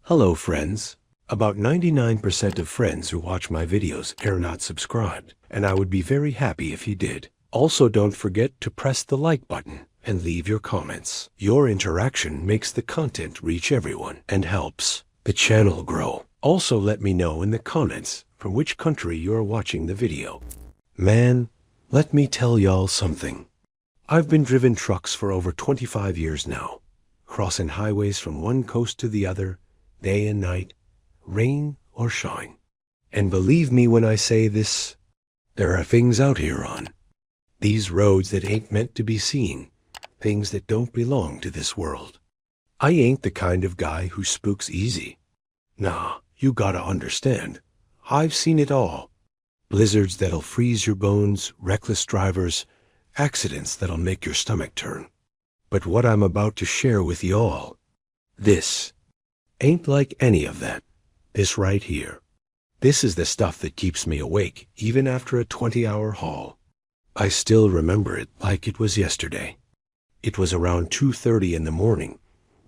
Hello friends. About 99% of friends who watch my videos are not subscribed, and I would be very happy if you did. Also, don't forget to press the like button and leave your comments. Your interaction makes the content reach everyone and helps the channel grow. Also, let me know in the comments from which country you are watching the video. Man, let me tell y'all something. I've been driving trucks for over 25 years now, crossing highways from one coast to the other, day and night, rain or shine. And believe me when I say this, there are things out here on these roads that ain't meant to be seen, things that don't belong to this world. I ain't the kind of guy who spooks easy. Nah, you gotta understand, I've seen it all. Blizzards that'll freeze your bones, reckless drivers, accidents that'll make your stomach turn. But what I'm about to share with y'all, this ain't like any of that. This right here. This is the stuff that keeps me awake, even after a 20-hour haul. I still remember it like it was yesterday. It was around 2:30 in the morning,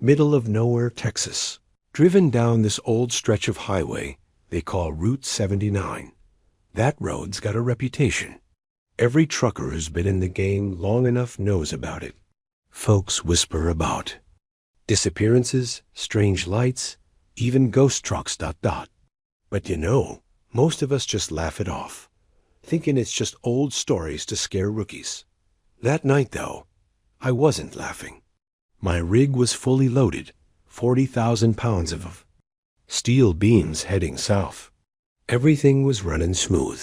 middle of nowhere, Texas. Driven down this old stretch of highway they call Route 79. That road's got a reputation. Every trucker who's been in the game long enough knows about it. Folks whisper about disappearances, strange lights, even ghost trucks ... But you know, most of us just laugh it off, thinking it's just old stories to scare rookies. That night, though, I wasn't laughing. My rig was fully loaded, 40,000 pounds of steel beams heading south. Everything was running smooth.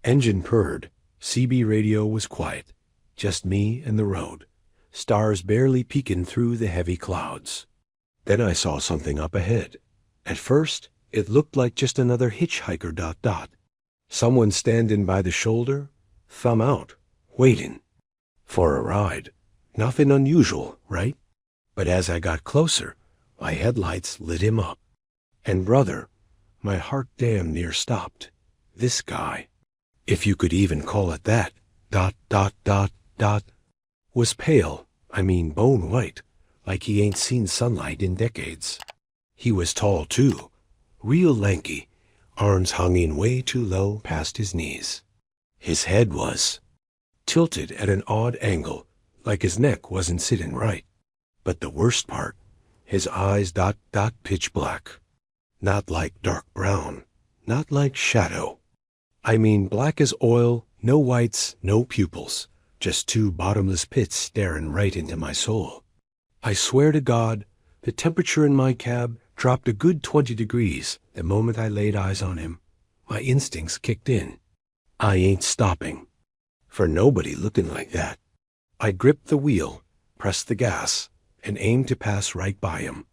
Engine purred, CB radio was quiet, just me and the road, stars barely peeking through the heavy clouds. Then I saw something up ahead. At first, it looked like just another hitchhiker ... Someone standing by the shoulder, thumb out, waiting for a ride. Nothing unusual, right? But as I got closer, my headlights lit him up. And brother, my heart damn near stopped. This guy, if you could even call it that, ... was pale, I mean bone white, like he ain't seen sunlight in decades. He was tall too, real lanky, arms hung in way too low past his knees. His head was tilted at an odd angle, like his neck wasn't sitting right. But the worst part, his eyes ... pitch black. Not like dark brown, not like shadow. I mean black as oil, no whites, no pupils, just two bottomless pits staring right into my soul. I swear to God, the temperature in my cab dropped a good 20 degrees the moment I laid eyes on him. My instincts kicked in. I ain't stopping. For nobody looking like that. I gripped the wheel, pressed the gas, and aimed to pass right by him.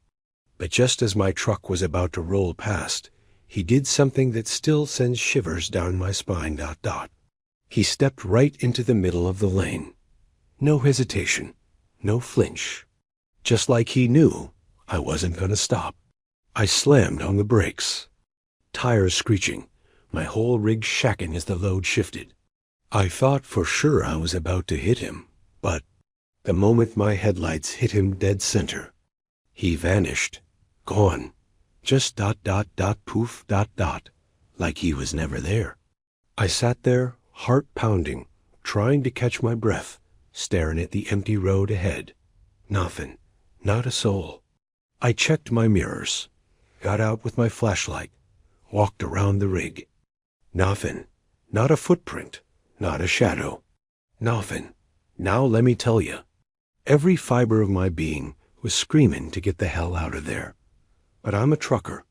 But just as my truck was about to roll past, he did something that still sends shivers down my spine ... He stepped right into the middle of the lane. No hesitation, no flinch. Just like he knew I wasn't gonna stop. I slammed on the brakes. Tires screeching, my whole rig shacking as the load shifted. I thought for sure I was about to hit him, but the moment my headlights hit him dead center, he vanished, gone, just ... poof ... like he was never there. I sat there, heart pounding, trying to catch my breath, staring at the empty road ahead. Nothing, not a soul. I checked my mirrors, got out with my flashlight, walked around the rig. Nothing, not a footprint, not a shadow. Nothing. Now let me tell you, every fiber of my being was screaming to get the hell out of there. But I'm a trucker.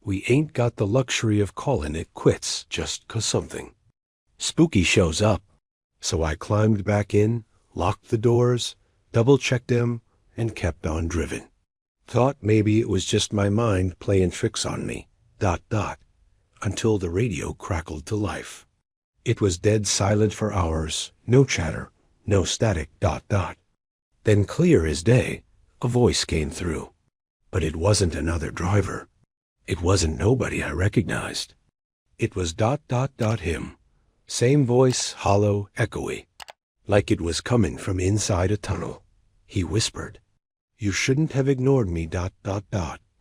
We ain't got the luxury of calling it quits just 'cause something spooky shows up. So I climbed back in, locked the doors, double-checked them, and kept on driving. Thought maybe it was just my mind playing tricks on me, ... until the radio crackled to life. It was dead silent for hours, no chatter, no static ... Then clear as day, a voice came through. But it wasn't another driver. It wasn't nobody I recognized. It was ... him. Same voice, hollow, echoey, like it was coming from inside a tunnel. He whispered, "You shouldn't have ignored me ...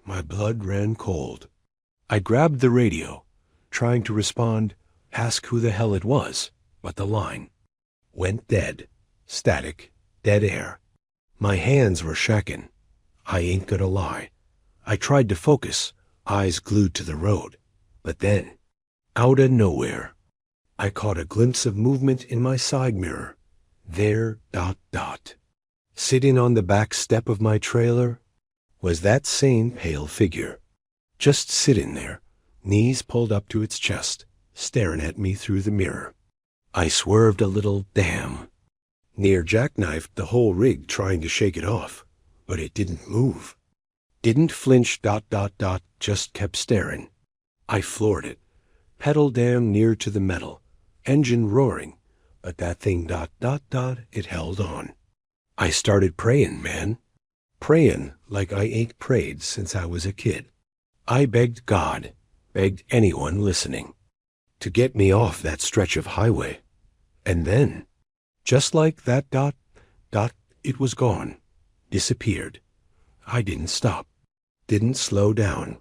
My blood ran cold. I grabbed the radio, trying to respond, ask who the hell it was, but the line went dead. Static, dead air. My hands were shaking. I ain't gonna lie. I tried to focus, eyes glued to the road. But then, out of nowhere, I caught a glimpse of movement in my side mirror. There, sitting on the back step of my trailer, was that same pale figure. Just sitting there, knees pulled up to its chest, staring at me through the mirror. I swerved a little, damn. Near jackknifed the whole rig trying to shake it off, but it didn't move. Didn't flinch, just kept staring. I floored it, pedal down near to the metal, engine roaring, but that thing, it held on. I started praying, man. Praying like I ain't prayed since I was a kid. I begged God, begged anyone listening, to get me off that stretch of highway. And then, just like that, it was gone, disappeared. I didn't stop, didn't slow down,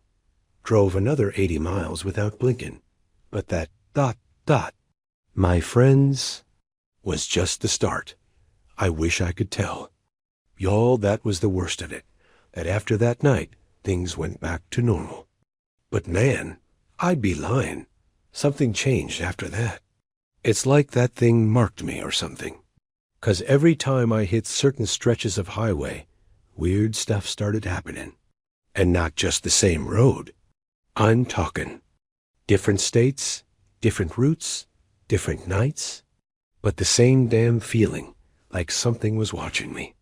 drove another 80 miles without blinking. But that my friends, was just the start. I wish I could tell. Y'all, that was the worst of it, that after that night, things went back to normal. But man, I'd be lying. Something changed after that. It's like that thing marked me or something. 'Cause every time I hit certain stretches of highway, weird stuff started happening. And not just the same road. I'm talking different states, different routes, different nights, but the same damn feeling, like something was watching me.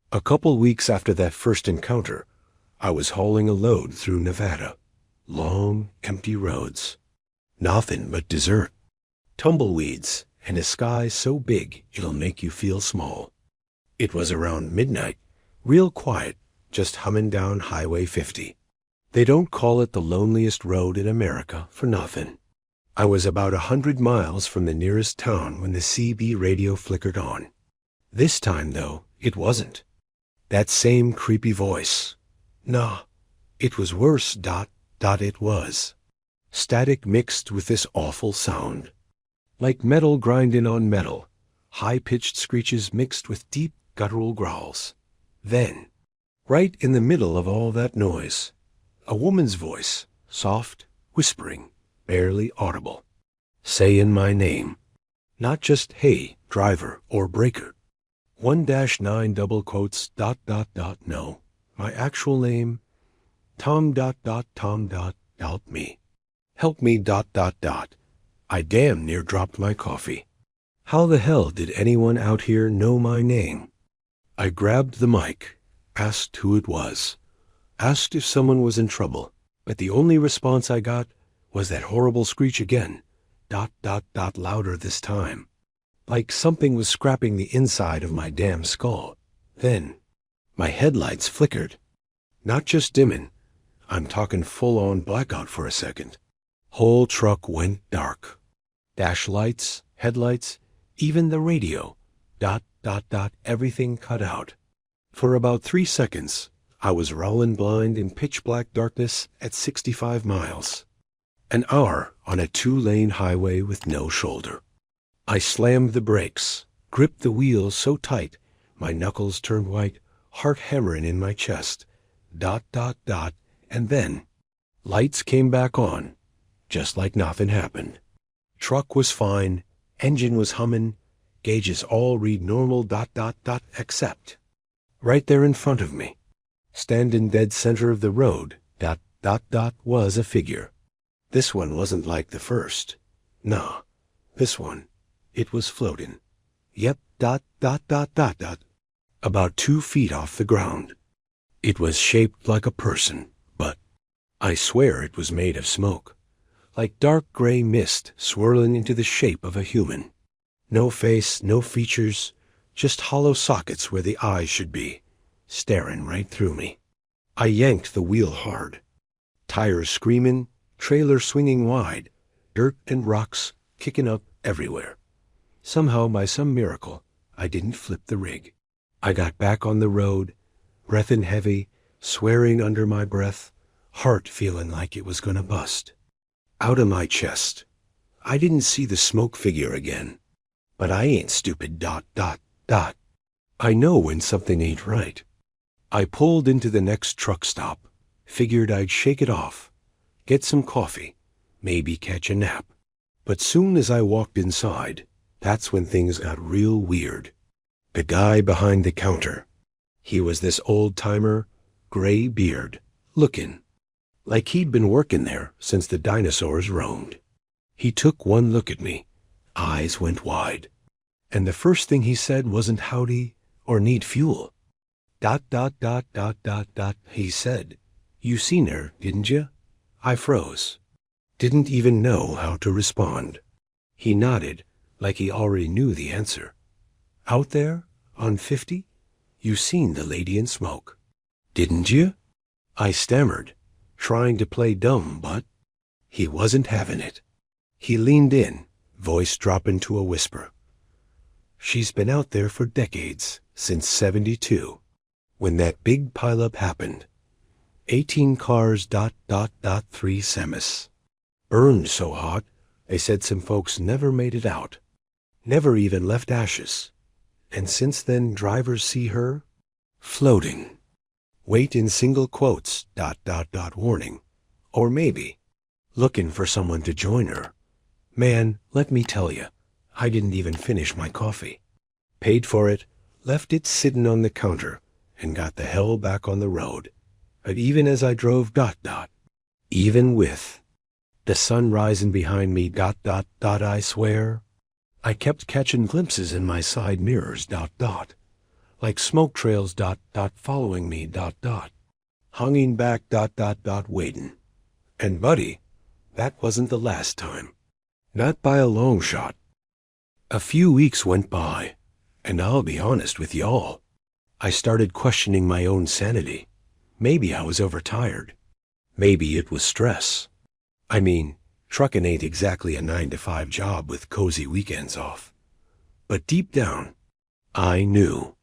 A couple weeks after that first encounter, I was hauling a load through Nevada. Long, empty roads. Nothing but desert. Tumbleweeds, and a sky so big it'll make you feel small. It was around midnight, real quiet, just humming down Highway 50. They don't call it the loneliest road in America for nothing. I was about 100 miles from the nearest town when the CB radio flickered on. This time, though, it wasn't. That same creepy voice. Nah, it was worse, it was. Static mixed with this awful sound. Like metal grinding on metal, high-pitched screeches mixed with deep guttural growls. Then, right in the middle of all that noise, a woman's voice, soft, whispering, barely audible, saying my name. Not just, hey, driver or breaker. 1-9 double quotes, no. My actual name, Tom, help me. Help me, I damn near dropped my coffee. How the hell did anyone out here know my name? I grabbed the mic, asked who it was, asked if someone was in trouble, but the only response I got was that horrible screech again, louder this time. Like something was scrapping the inside of my damn skull. Then, my headlights flickered. Not just dimming, I'm talking full-on blackout for a second. Whole truck went dark. Dash lights, headlights, even the radio, everything cut out. For about 3 seconds, I was rolling blind in pitch-black darkness at 65 miles. An hour on a 2-lane highway with no shoulder. I slammed the brakes, gripped the wheel so tight, my knuckles turned white, heart hammering in my chest. And then, lights came back on, just like nothing happened. Truck was fine, engine was humming, gauges all read normal, except right there in front of me, standing dead center of the road, was a figure. This one wasn't like the first. Nah, this one, it was floating. Yep, about 2 feet off the ground. It was shaped like a person, but I swear it was made of smoke. Like dark gray mist swirling into the shape of a human. No face, no features, just hollow sockets where the eyes should be, staring right through me. I yanked the wheel hard. Tires screaming, trailer swinging wide, dirt and rocks kicking up everywhere. Somehow, by some miracle, I didn't flip the rig. I got back on the road, breathing heavy, swearing under my breath, heart feeling like it was gonna bust. Out of my chest. I didn't see the smoke figure again. But I ain't stupid, ... I know when something ain't right. I pulled into the next truck stop, figured I'd shake it off, get some coffee, maybe catch a nap. But soon as I walked inside, that's when things got real weird. The guy behind the counter, he was this old-timer, gray beard, looking like he'd been working there since the dinosaurs roamed. He took one look at me, eyes went wide, and the first thing he said wasn't howdy or need fuel. ... He said, "You seen her, didn't you?" I froze. Didn't even know how to respond. He nodded like he already knew the answer. "Out there, on 50, you seen the lady in smoke. Didn't you?" I stammered, trying to play dumb, but he wasn't having it. He leaned in, voice dropping to a whisper. "She's been out there for decades, since 72, when that big pileup happened. 18 cars ... 3 semis. Burned so hot, they said some folks never made it out. Never even left ashes. And since then drivers see her floating. Wait in single quotes ... warning. Or maybe looking for someone to join her. Man, let me tell you, I didn't even finish my coffee. Paid for it, left it sitting on the counter, and got the hell back on the road. But even as I drove ... even with the sun rising behind me ... I swear, I kept catching glimpses in my side mirrors ... like smoke trails ... following me ... hanging back ... waiting. And buddy, that wasn't the last time. Not by a long shot. A few weeks went by, and I'll be honest with y'all, I started questioning my own sanity. Maybe I was overtired. Maybe it was stress. I mean, trucking ain't exactly a 9-to-5 job with cozy weekends off. But deep down, I knew.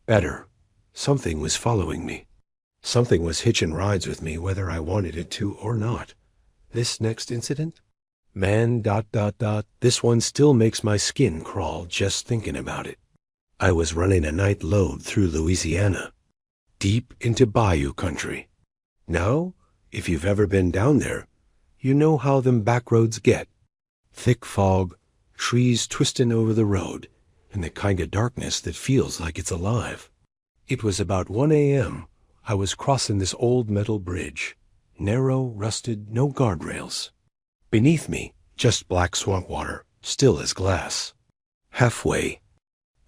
Better. Something was following me. Something was hitching rides with me whether I wanted it to or not. This next incident? Man ... this one still makes my skin crawl just thinking about it. I was running a night load through Louisiana, deep into bayou country. Now, if you've ever been down there, you know how them back roads get. Thick fog, trees twisting over the road, and the kind of darkness that feels like it's alive. It was about 1 a.m. I was crossing this old metal bridge. Narrow, rusted, no guardrails. Beneath me, just black swamp water, still as glass. Halfway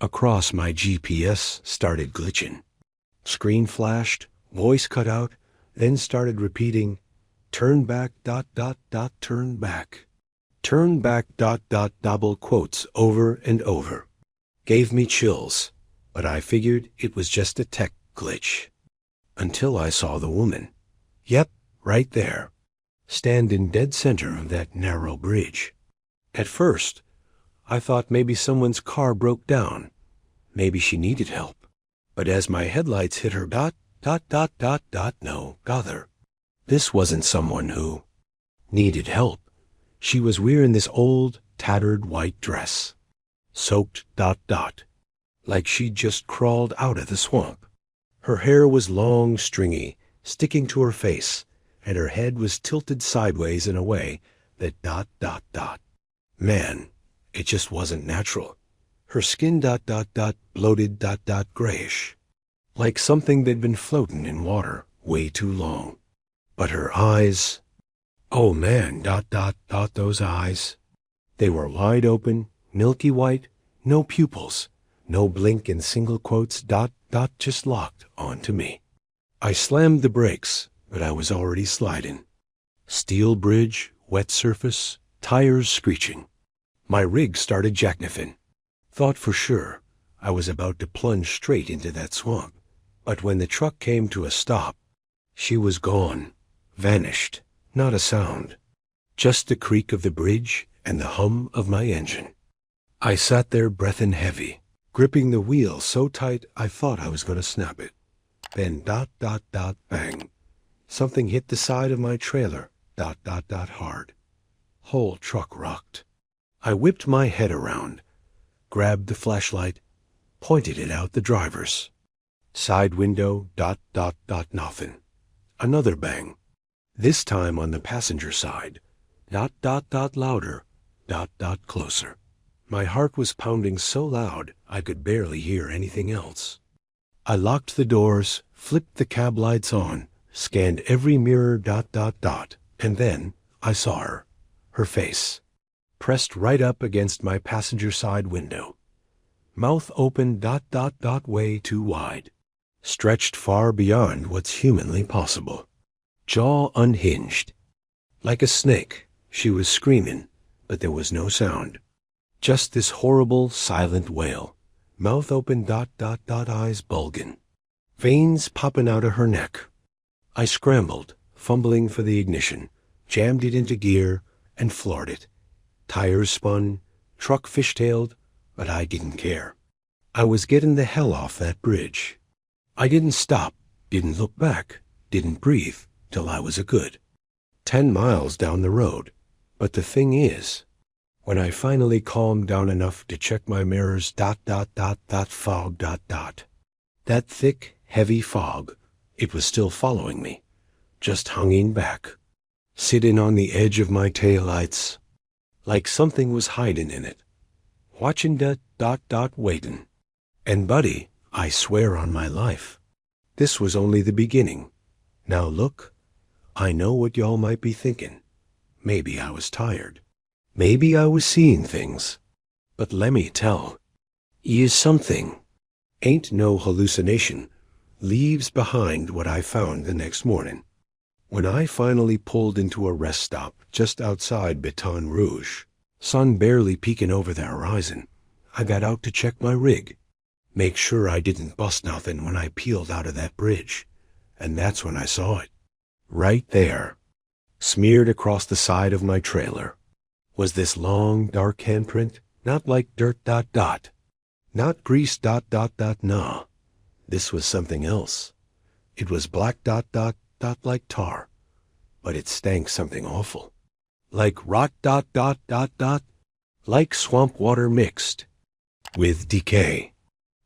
across, my GPS started glitching. Screen flashed, voice cut out, then started repeating, "Turn back ... turn back. Turn back ... double quotes over and over." Gave me chills, but I figured it was just a tech glitch. Until I saw the woman. Yep, right there. Standing dead center of that narrow bridge. At first, I thought maybe someone's car broke down. Maybe she needed help. But as my headlights hit her ... no, bother. This wasn't someone who needed help. She was wearing this old, tattered white dress. Soaked ... like she'd just crawled out of the swamp. Her hair was long, stringy, sticking to her face, and her head was tilted sideways in a way that ... Man, it just wasn't natural. Her skin ... bloated ... grayish, like something that'd been floating in water way too long. But her eyes, oh man, ... those eyes. They were wide open, milky white, no pupils, no blink in single quotes ... just locked onto me. I slammed the brakes, but I was already sliding. Steel bridge, wet surface, tires screeching. My rig started jackkniffing. Thought for sure I was about to plunge straight into that swamp. But when the truck came to a stop, she was gone, vanished, not a sound. Just the creak of the bridge and the hum of my engine. I sat there breathing heavy, gripping the wheel so tight I thought I was going to snap it. Then ... bang. Something hit the side of my trailer, hard. Whole truck rocked. I whipped my head around, grabbed the flashlight, pointed it out the driver's. Side window, nothing. Another bang. This time on the passenger side, louder, closer. My heart was pounding so loud I could barely hear anything else. I locked the doors, flipped the cab lights on, scanned every mirror, and then I saw her. Her face, pressed right up against my passenger side window. Mouth open, way too wide. Stretched far beyond what's humanly possible. Jaw unhinged. Like a snake, she was screaming, but there was no sound. Just this horrible, silent wail. Mouth open, eyes bulging. Veins popping out of her neck. I scrambled, fumbling for the ignition, jammed it into gear, and floored it. Tires spun, truck fishtailed, but I didn't care. I was getting the hell off that bridge. I didn't stop, didn't look back, didn't breathe, till I was a good 10 miles down the road. But the thing is, when I finally calmed down enough to check my mirrors, fog, that thick, heavy fog, it was still following me, just hanging back, sitting on the edge of my taillights, like something was hiding in it, watching waiting. And buddy, I swear on my life, this was only the beginning. Now look, I know what y'all might be thinking. Maybe I was tired. Maybe I was seeing things. But lemme tell you something. Ain't no hallucination leaves behind what I found the next morning. When I finally pulled into a rest stop just outside Baton Rouge, sun barely peeking over the horizon, I got out to check my rig. Make sure I didn't bust nothing when I peeled out of that bridge. And that's when I saw it. Right there, smeared across the side of my trailer, was this long, dark handprint, not like dirt, not grease, nah. This was something else. It was black, like tar, but it stank something awful. Like rot, like swamp water mixed with decay.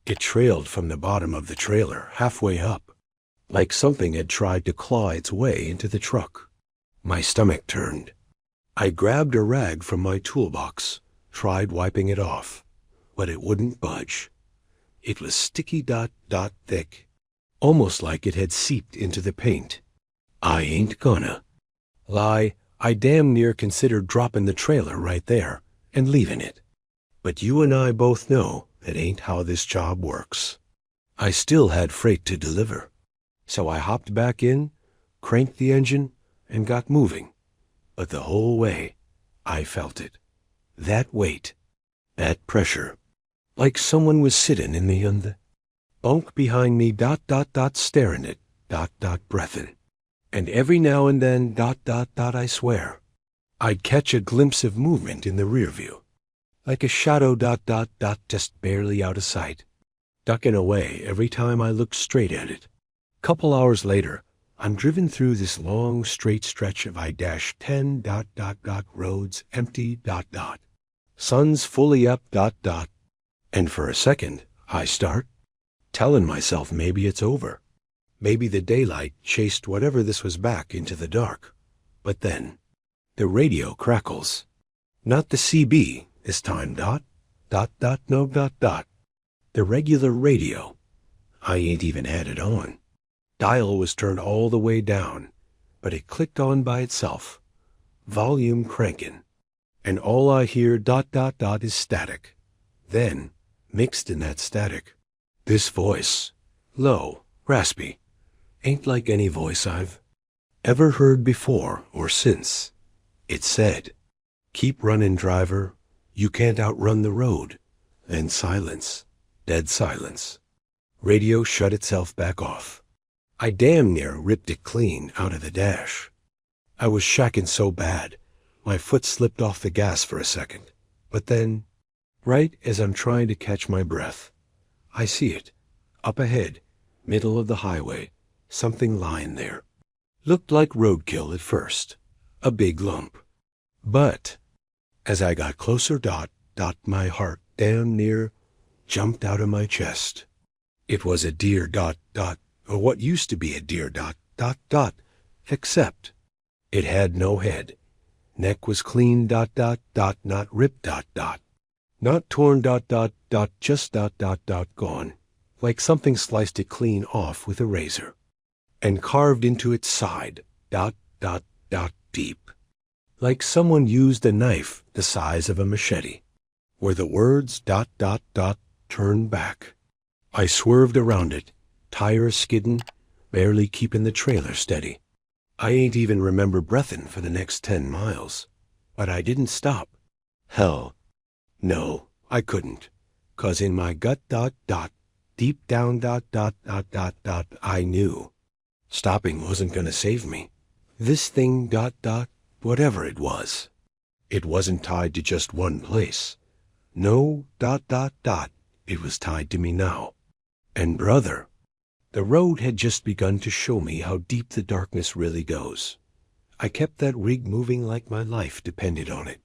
It trailed from the bottom of the trailer halfway up, like something had tried to claw its way into the truck. My stomach turned. I grabbed a rag from my toolbox, tried wiping it off, but it wouldn't budge. It was sticky, thick, almost like it had seeped into the paint. I ain't gonna lie, I damn near considered dropping the trailer right there and leaving it. But you and I both know that ain't how this job works. I still had freight to deliver, so I hopped back in, cranked the engine, and got moving. But the whole way, I felt it. That weight, that pressure, like someone was sitting in the bunk behind me, staring it, breathing. And every now and then, I swear, I'd catch a glimpse of movement in the rear view, like a shadow, just barely out of sight, ducking away every time I looked straight at it. Couple hours later, I'm driven through this long, straight stretch of I-10, roads empty, sun's fully up, and for a second, I start telling myself maybe it's over. Maybe the daylight chased whatever this was back into the dark. But then, the radio crackles. Not the CB this time, no. The regular radio. I ain't even had it on. Dial was turned all the way down, but it clicked on by itself. Volume cranking. And all I hear, is static. Then, mixed in that static, this voice, low, raspy, ain't like any voice I've ever heard before or since. It said, "Keep running, driver. You can't outrun the road." Then silence. Dead silence. Radio shut itself back off. I damn near ripped it clean out of the dash. I was shacking so bad, my foot slipped off the gas for a second. But then, right as I'm trying to catch my breath, I see it, up ahead, middle of the highway, something lying there. Looked like roadkill at first, a big lump. But as I got closer, my heart damn near jumped out of my chest. It was a deer, or what used to be a deer, except it had no head. Neck was clean, not ripped, not torn, just gone, like something sliced it clean off with a razor, and carved into its side, deep, like someone used a knife the size of a machete, where the words, turned back. I swerved around it, tires skidding, barely keeping the trailer steady. I ain't even remember breathin' for the next 10 miles, but I didn't stop. Hell, no, I couldn't, 'cause in my gut, deep down, I knew stopping wasn't gonna save me. This thing, whatever it was, it wasn't tied to just one place. No, it was tied to me now. And brother, the road had just begun to show me how deep the darkness really goes. I kept that rig moving like my life depended on it.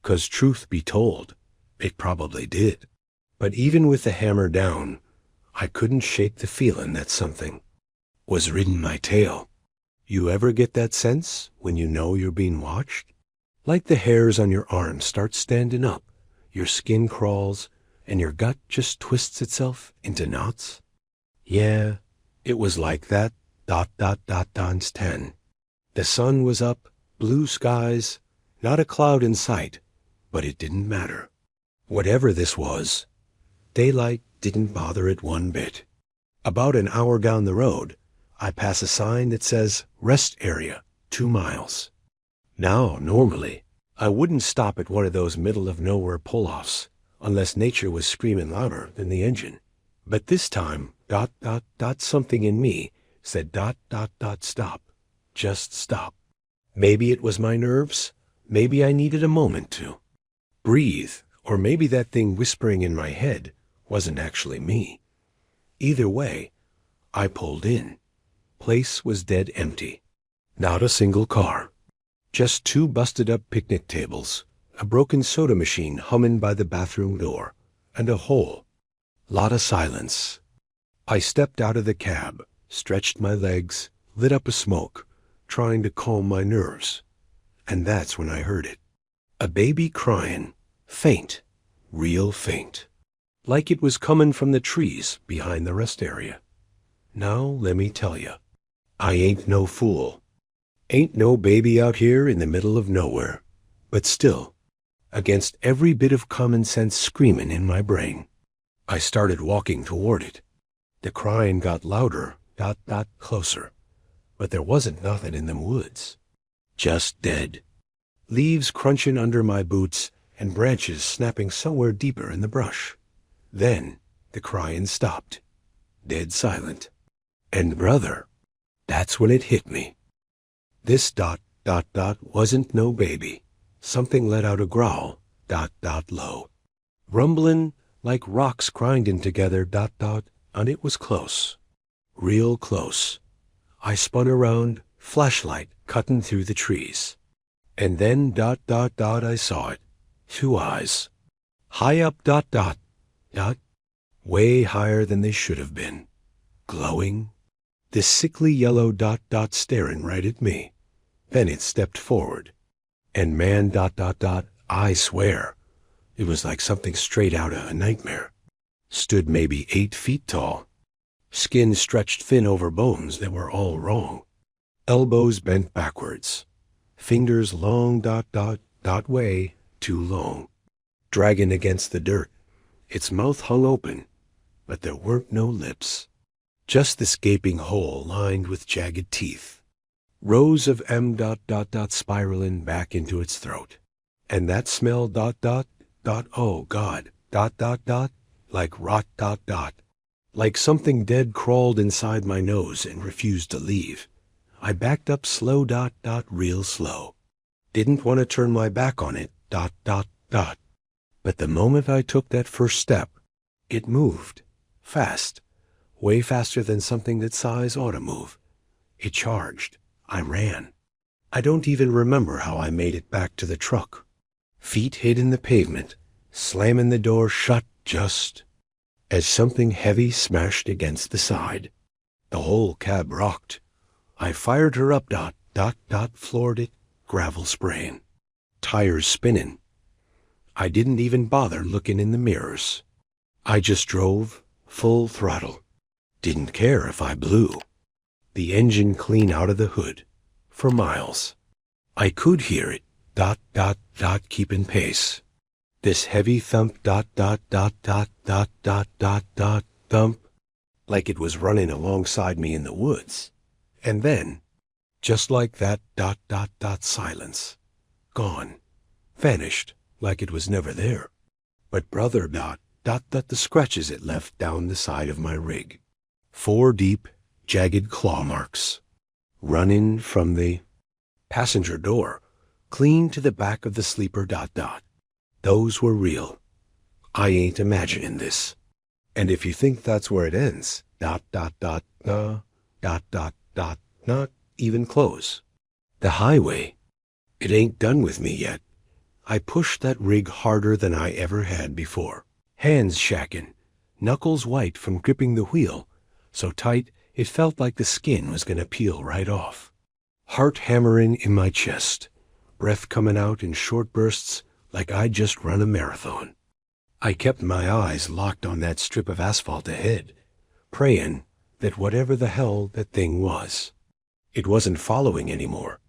'Cause truth be told, it probably did. But even with the hammer down, I couldn't shake the feeling that something was riding my tail. You ever get that sense when you know you're being watched? Like the hairs on your arms start standing up, your skin crawls, and your gut just twists itself into knots? Yeah, it was like that, times 10. The sun was up, blue skies, not a cloud in sight, but it didn't matter. Whatever this was, daylight didn't bother it one bit. About an hour down the road, I pass a sign that says, Rest Area, 2 miles. Now, normally, I wouldn't stop at one of those middle-of-nowhere pull-offs, unless nature was screaming louder than the engine. But this time, something in me said, stop. Just stop. Maybe it was my nerves. Maybe I needed a moment to breathe, or maybe that thing whispering in my head wasn't actually me. Either way, I pulled in. Place was dead empty. Not a single car. Just 2 busted-up picnic tables, a broken soda machine humming by the bathroom door, and a whole lot of silence. I stepped out of the cab, stretched my legs, lit up a smoke, trying to calm my nerves. And that's when I heard it. A baby crying, faint, real faint, like it was coming from the trees behind the rest area. Now, let me tell you, I ain't no fool. Ain't no baby out here in the middle of nowhere. But still, against every bit of common sense screaming in my brain, I started walking toward it. The crying got louder, closer. But there wasn't nothing in them woods. Just dead. Leaves crunching under my boots and branches snapping somewhere deeper in the brush. Then the crying stopped. Dead silent. And brother, that's when it hit me. This wasn't no baby. Something let out a growl, low. Rumbling like rocks grinding together, and it was close. Real close. I spun around, flashlight cutting through the trees. And then, I saw it. 2 eyes. High up, way higher than they should have been. Glowing. This sickly yellow staring right at me. Then it stepped forward. And man, I swear, it was like something straight out of a nightmare. Stood maybe 8 feet tall. Skin stretched thin over bones that were all wrong. Elbows bent backwards. Fingers long, way too long. Dragging against the dirt. Its mouth hung open, but there weren't no lips. Just this gaping hole lined with jagged teeth. Rows of spiraling back into its throat. And that smell, oh God, like rot, like something dead crawled inside my nose and refused to leave. I backed up slow, real slow. Didn't want to turn my back on it, But the moment I took that first step, it moved. Fast. Way faster than something that size ought to move. It charged. I ran. I don't even remember how I made it back to the truck. Feet hid in the pavement, slamming the door shut just as something heavy smashed against the side. The whole cab rocked. I fired her up, floored it, gravel spraying, tires spinning. I didn't even bother looking in the mirrors. I just drove, full throttle. Didn't care if I blew. The engine clean out of the hood, for miles. I could hear it, keeping pace. This heavy thump, thump, like it was running alongside me in the woods. And then, just like that, silence. Gone. Vanished, like it was never there. But brother, the scratches it left down the side of my rig. 4 deep, jagged claw marks. Running from the passenger door, clean to the back of the sleeper, Those were real. I ain't imagining this. And if you think that's where it ends, not even close. The highway, it ain't done with me yet. I pushed that rig harder than I ever had before. Hands shacking, knuckles white from gripping the wheel, so tight it felt like the skin was going to peel right off. Heart hammering in my chest, breath coming out in short bursts like I'd just run a marathon. I kept my eyes locked on that strip of asphalt ahead, praying that whatever the hell that thing was, it wasn't following anymore.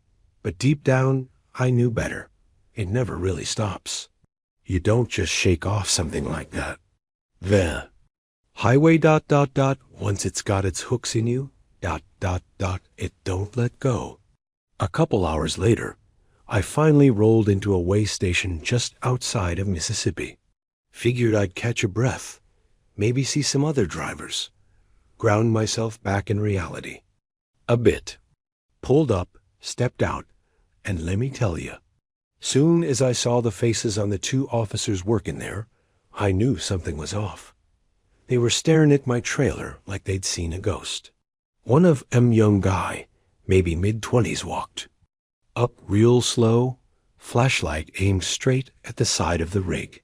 But deep down, I knew better. It never really stops. You don't just shake off something like that. The highway, once it's got its hooks in you, it don't let go. A couple hours later, I finally rolled into a way station just outside of Mississippi. Figured I'd catch a breath, maybe see some other drivers. Ground myself back in reality. A bit. Pulled up, stepped out, and let me tell you, soon as I saw the faces on the 2 officers working there, I knew something was off. They were staring at my trailer like they'd seen a ghost. One of 'em young guy, maybe mid-20s, walked. Up real slow, flashlight aimed straight at the side of the rig.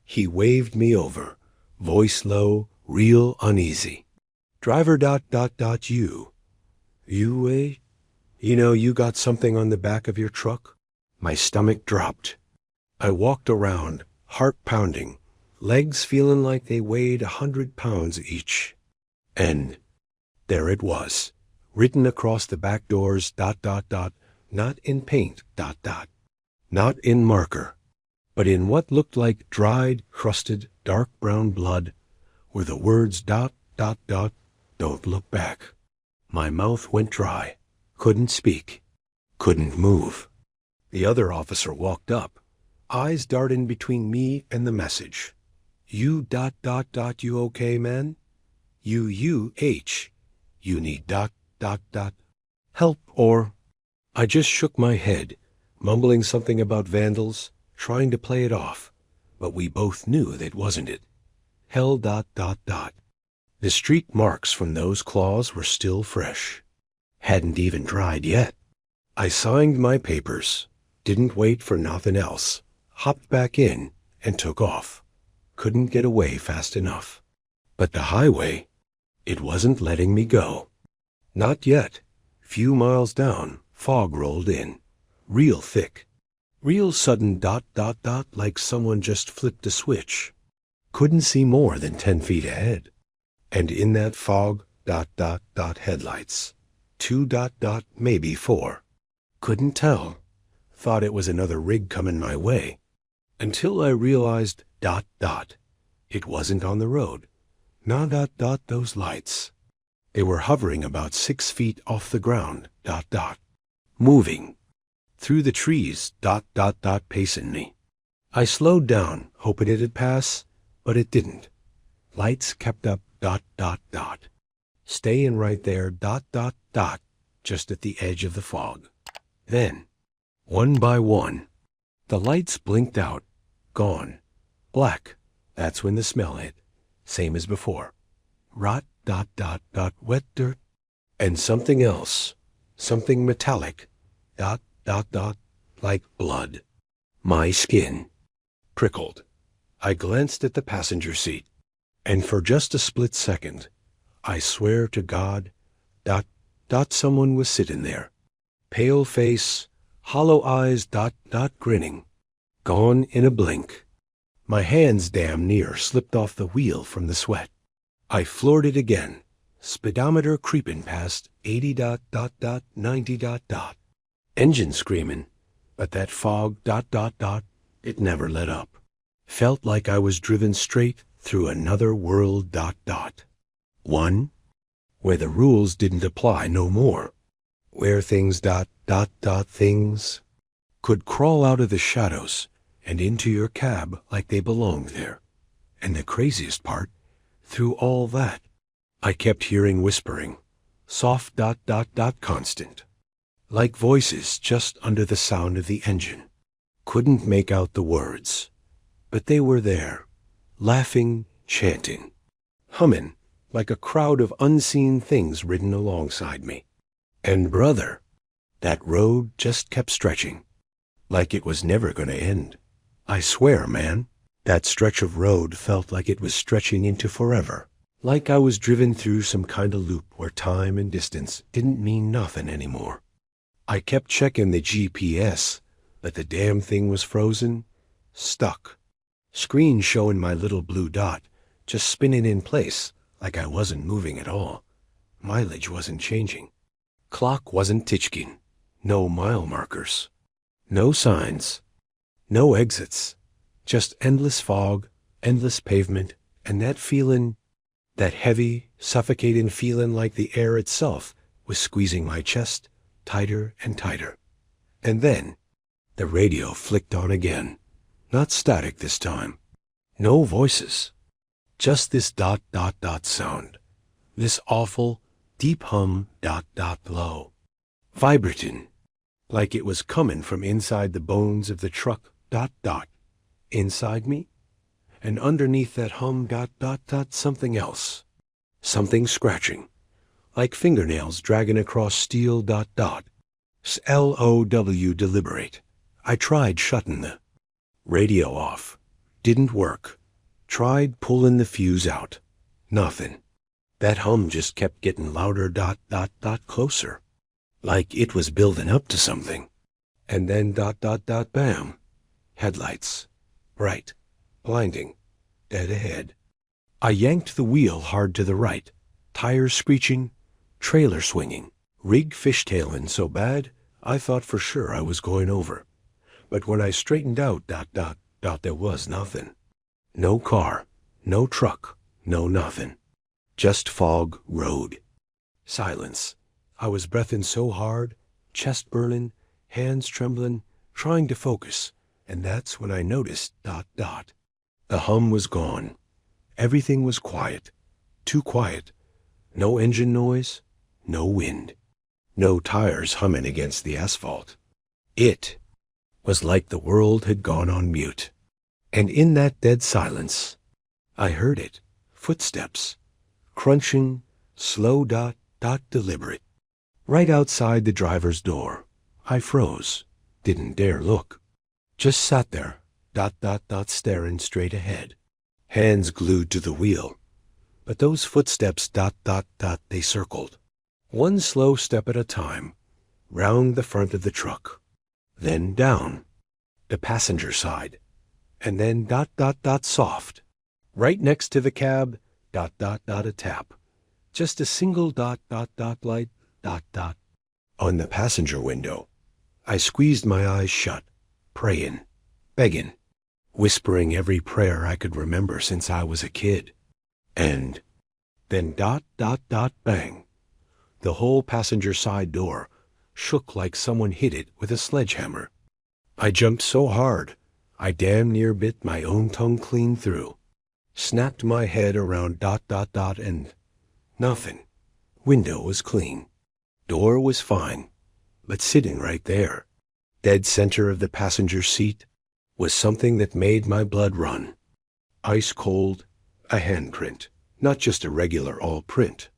He waved me over, voice low, real uneasy. Driver, you. You, eh? You know you got something on the back of your truck? My stomach dropped. I walked around, heart pounding, legs feeling like they weighed 100 pounds each. And there it was, written across the back doors, not in paint, not in marker, but in what looked like dried, crusted, dark brown blood, were the words, don't look back. My mouth went dry, couldn't speak, couldn't move. The other officer walked up, eyes darting between me and the message. You, you okay, man? You need, help, or... I just shook my head, mumbling something about vandals, trying to play it off, but we both knew that wasn't it. Hell, The streak marks from those claws were still fresh. Hadn't even dried yet. I signed my papers, didn't wait for nothing else, hopped back in, and took off. Couldn't get away fast enough. But the highway, it wasn't letting me go. Not yet. Few miles down, fog rolled in. Real thick. Real sudden, like someone just flipped a switch. Couldn't see more than 10 feet ahead. And in that fog, headlights. 2, maybe 4. Couldn't tell. Thought it was another rig coming my way. Until I realized, it wasn't on the road. Those lights. They were hovering about 6 feet off the ground, moving. Through the trees, pacing me. I slowed down, hoping it'd pass, but it didn't. Lights kept up, staying right there, just at the edge of the fog. Then, one by one, the lights blinked out, gone. Black. That's when the smell hit. Same as before. Rot, wet dirt. And something else. Something metallic, dot, dot, dot, like blood. My skin prickled. I glanced at the passenger seat, and for just a split second, I swear to God, dot, dot, someone was sitting there. Pale face, hollow eyes, dot, dot, grinning. Gone in a blink. My hands damn near slipped off the wheel from the sweat. I floored it again, speedometer creeping past 80 dot, dot, dot, 90 dot, dot. Engine screaming, but that fog, dot, dot, dot, it never let up. Felt like I was driven straight through another world, dot, dot. One where the rules didn't apply no more. Where things, dot, dot, dot, things could crawl out of the shadows and into your cab like they belonged there. And the craziest part, through all that, I kept hearing whispering, soft, dot, dot, dot, constant, like voices just under the sound of the engine. Couldn't make out the words, but they were there, laughing, chanting, humming, like a crowd of unseen things ridden alongside me. And brother, that road just kept stretching, like it was never going to end. I swear, man, that stretch of road felt like it was stretching into forever, like I was driven through some kind of loop where time and distance didn't mean nothing anymore. I kept checking the GPS, but the damn thing was frozen, stuck. Screen showing my little blue dot, just spinning in place like I wasn't moving at all. Mileage wasn't changing. Clock wasn't ticking. No mile markers. No signs. No exits. Just endless fog, endless pavement, and that feeling, that heavy, suffocating feeling like the air itself was squeezing my chest tighter and tighter. And then the radio flicked on again. Not static this time. No voices. Just this dot, dot, dot sound. This awful, deep hum, dot, dot, low. Vibrating, like it was coming from inside the bones of the truck, dot, dot. Inside me, and underneath that hum, dot, dot, dot, something else. Something scratching, like fingernails dragging across steel, dot, dot. L-O-W, deliberate. I tried shutting the radio off. Didn't work. Tried pulling the fuse out. Nothing. That hum just kept getting louder, dot, dot, dot, closer. Like it was building up to something. And then dot, dot, dot, bam. Headlights. Bright. Blinding. Dead ahead. I yanked the wheel hard to the right. Tires screeching. Trailer swinging. Rig fishtailing so bad, I thought for sure I was going over. But when I straightened out, dot, dot, dot, there was nothing. No car, no truck, no nothing. Just fog, road. Silence. I was breathing so hard, chest burning, hands trembling, trying to focus, and that's when I noticed, dot, dot. The hum was gone. Everything was quiet. Too quiet. No engine noise, no wind. No tires humming against the asphalt. It was like the world had gone on mute. And in that dead silence, I heard it, footsteps, crunching, slow, dot, dot, deliberate. Right outside the driver's door, I froze, didn't dare look. Just sat there, dot, dot, dot, staring straight ahead. Hands glued to the wheel. But those footsteps, dot, dot, dot, they circled. One slow step at a time, round the front of the truck. Then down, the passenger side. And then dot, dot, dot, soft. Right next to the cab, dot, dot, dot, a tap. Just a single dot, dot, dot, light, dot, dot. On the passenger window, I squeezed my eyes shut, praying, begging, whispering every prayer I could remember since I was a kid. And then dot, dot, dot, bang. The whole passenger side door shook like someone hit it with a sledgehammer. I jumped so hard, I damn near bit my own tongue clean through. Snapped my head around dot, dot, dot, and nothing. Window was clean. Door was fine. But sitting right there, dead center of the passenger seat, was something that made my blood run. Ice cold, a handprint, not just a regular all print.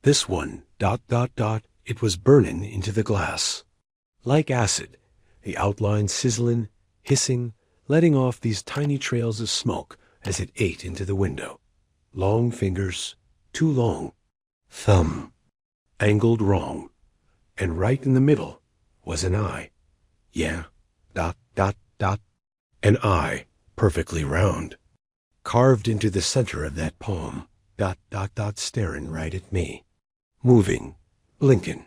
This one, dot, dot, dot, It was burnin' into the glass. Like acid, the outline sizzlin', hissing, letting off these tiny trails of smoke as it ate into the window. Long fingers, too long. Thumb, angled wrong. And right in the middle was an eye. Yeah, dot, dot, dot. An eye, perfectly round. Carved into the center of that palm. Dot, dot, dot, staring right at me. Moving, blinking.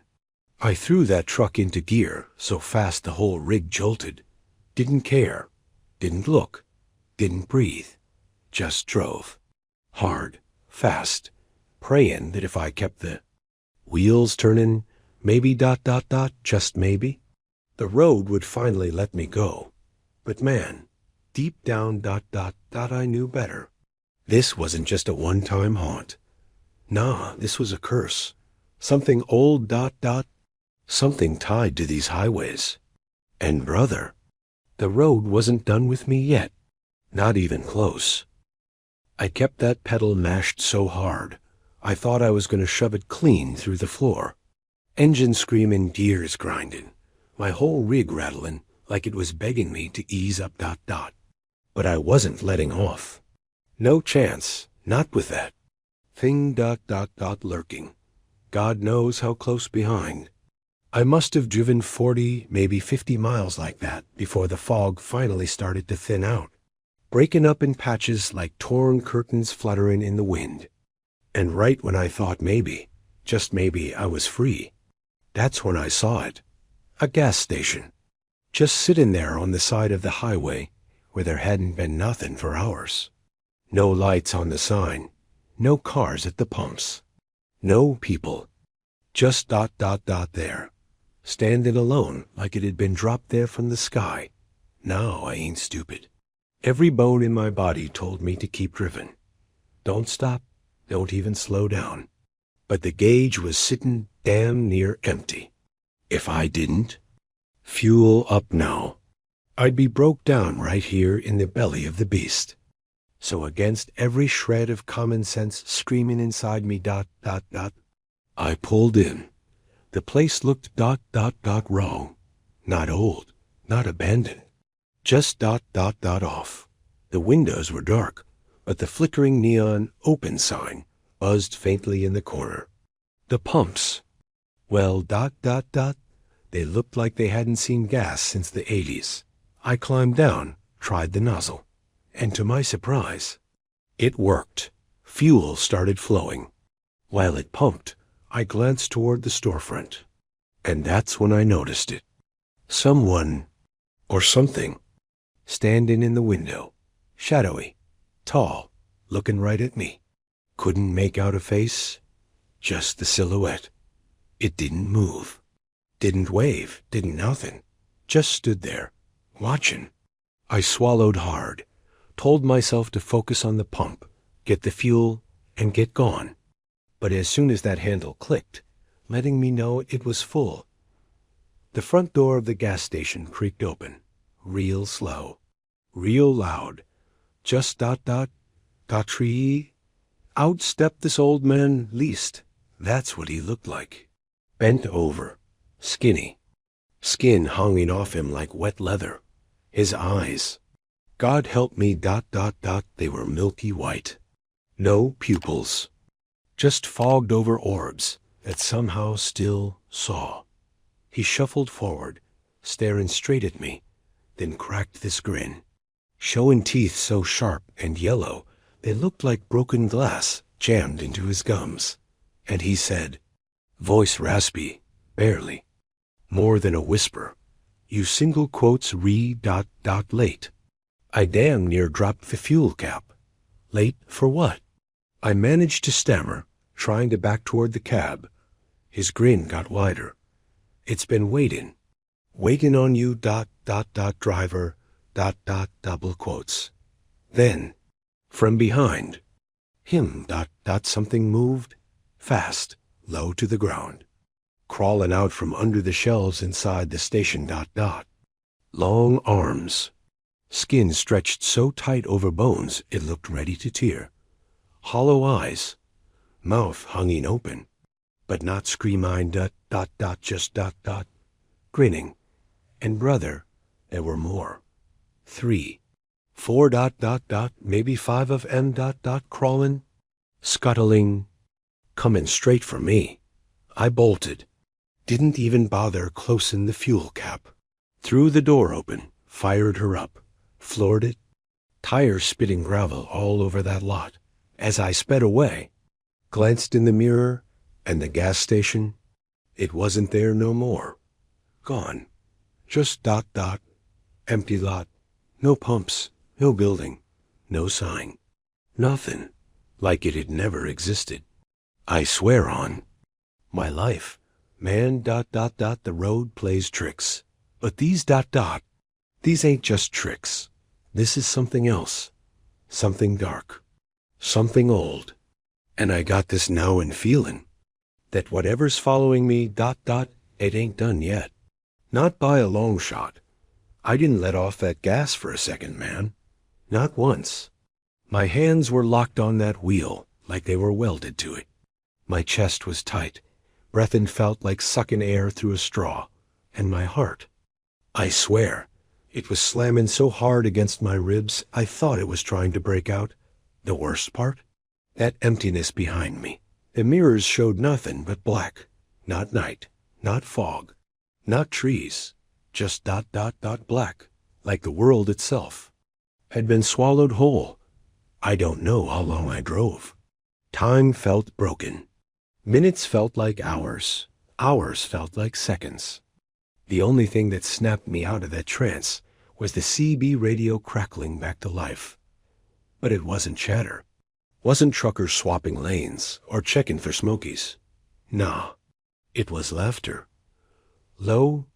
I threw that truck into gear so fast the whole rig jolted. Didn't care. Didn't look. Didn't breathe. Just drove. Hard, fast, praying that if I kept the wheels turning, maybe dot, dot, dot, just maybe, the road would finally let me go. But man, deep down dot, dot, dot, I knew better. This wasn't just a one-time haunt. Nah, this was a curse. Something old dot, dot, something tied to these highways. And brother, the road wasn't done with me yet. Not even close. I kept that pedal mashed so hard, I thought I was going to shove it clean through the floor. Engine screaming, gears grinding, my whole rig rattling like it was begging me to ease up dot, dot. But I wasn't letting off. No chance, not with that. Thing dot, dot, dot lurking. God knows how close behind. I must have driven 40, maybe 50 miles like that before the fog finally started to thin out, breaking up in patches like torn curtains fluttering in the wind. And right when I thought maybe, just maybe, I was free, that's when I saw it. A gas station. Just sitting there on the side of the highway where there hadn't been nothing for hours. No lights on the sign. No cars at the pumps. No people. Just dot, dot, dot there. Standing alone like it had been dropped there from the sky. Now I ain't stupid. Every bone in my body told me to keep driving. Don't stop. Don't even slow down. But the gauge was sitting damn near empty. If I didn't, fuel up now, I'd be broke down right here in the belly of the beast. So against every shred of common sense screaming inside me dot, dot, dot, I pulled in. The place looked dot, dot, dot wrong. Not old, not abandoned. Just dot, dot, dot off. The windows were dark, but the flickering neon open sign buzzed faintly in the corner. The pumps, well, dot, dot, dot, they looked like they hadn't seen gas since the 80s. I climbed down, tried the nozzle, and to my surprise, it worked. Fuel started flowing. While it pumped, I glanced toward the storefront, and that's when I noticed it. Someone, or something, standing in the window, shadowy, tall, looking right at me. Couldn't make out a face, just the silhouette. It didn't move, didn't wave, didn't nothing, just stood there, watching. I swallowed hard, told myself to focus on the pump, get the fuel, and get gone. But as soon as that handle clicked, letting me know it was full, the front door of the gas station creaked open, real slow, real loud. Just dot, dot, dot, tree. Out stepped this old man least. That's what he looked like. Bent over, skinny, skin hanging off him like wet leather. His eyes, God help me, dot, dot, dot, they were milky white. No pupils. Just fogged over orbs that somehow still saw. He shuffled forward, staring straight at me, then cracked this grin, showing teeth so sharp and yellow they looked like broken glass jammed into his gums. And he said, voice raspy, barely, more than a whisper, you single quotes dot, dot, late. I damn near dropped the fuel cap. Late for what? I managed to stammer, trying to back toward the cab. His grin got wider. It's been waiting on you, dot, dot, dot, driver, dot, dot, double quotes. Then, from behind, him, dot, dot, something moved, fast, low to the ground, crawling out from under the shelves inside the station, dot, dot. Long arms, skin stretched so tight over bones it looked ready to tear. Hollow eyes, mouth hanging open. but not scream-eyed just grinning. And brother, there were more. 3, 4 maybe 5 of 'em crawling, scuttling, coming straight for me. I bolted. Didn't even bother closing the fuel cap. Threw the door open, fired her up, floored it, tires spitting gravel all over that lot. As I sped away, glanced in the mirror, and the gas station, it wasn't there no more. Gone. Just empty lot. No pumps, no building, no sign. Nothing. Like it had never existed. I swear on my life, man, the road plays tricks. But these these ain't just tricks. This is something else. Something dark. Something old. And I got this knowin' feeling that whatever's following me, it ain't done yet. Not by a long shot. I didn't let off that gas for a second, man. Not once. My hands were locked on that wheel like they were welded to it. My chest was tight. Breathin' felt like sucking air through a straw. And my heart, I swear, it was slamming so hard against my ribs I thought it was trying to break out. The worst part? That emptiness behind me. The mirrors showed nothing but black. Not night. Not fog. Not trees. Just black. Like the world itself had been swallowed whole. I don't know how long I drove. Time felt broken. Minutes felt like hours. Hours felt like seconds. The only thing that snapped me out of that trance was the CB radio crackling back to life. But it wasn't chatter. Wasn't truckers swapping lanes or checking for smokies. Nah, it was laughter. Low,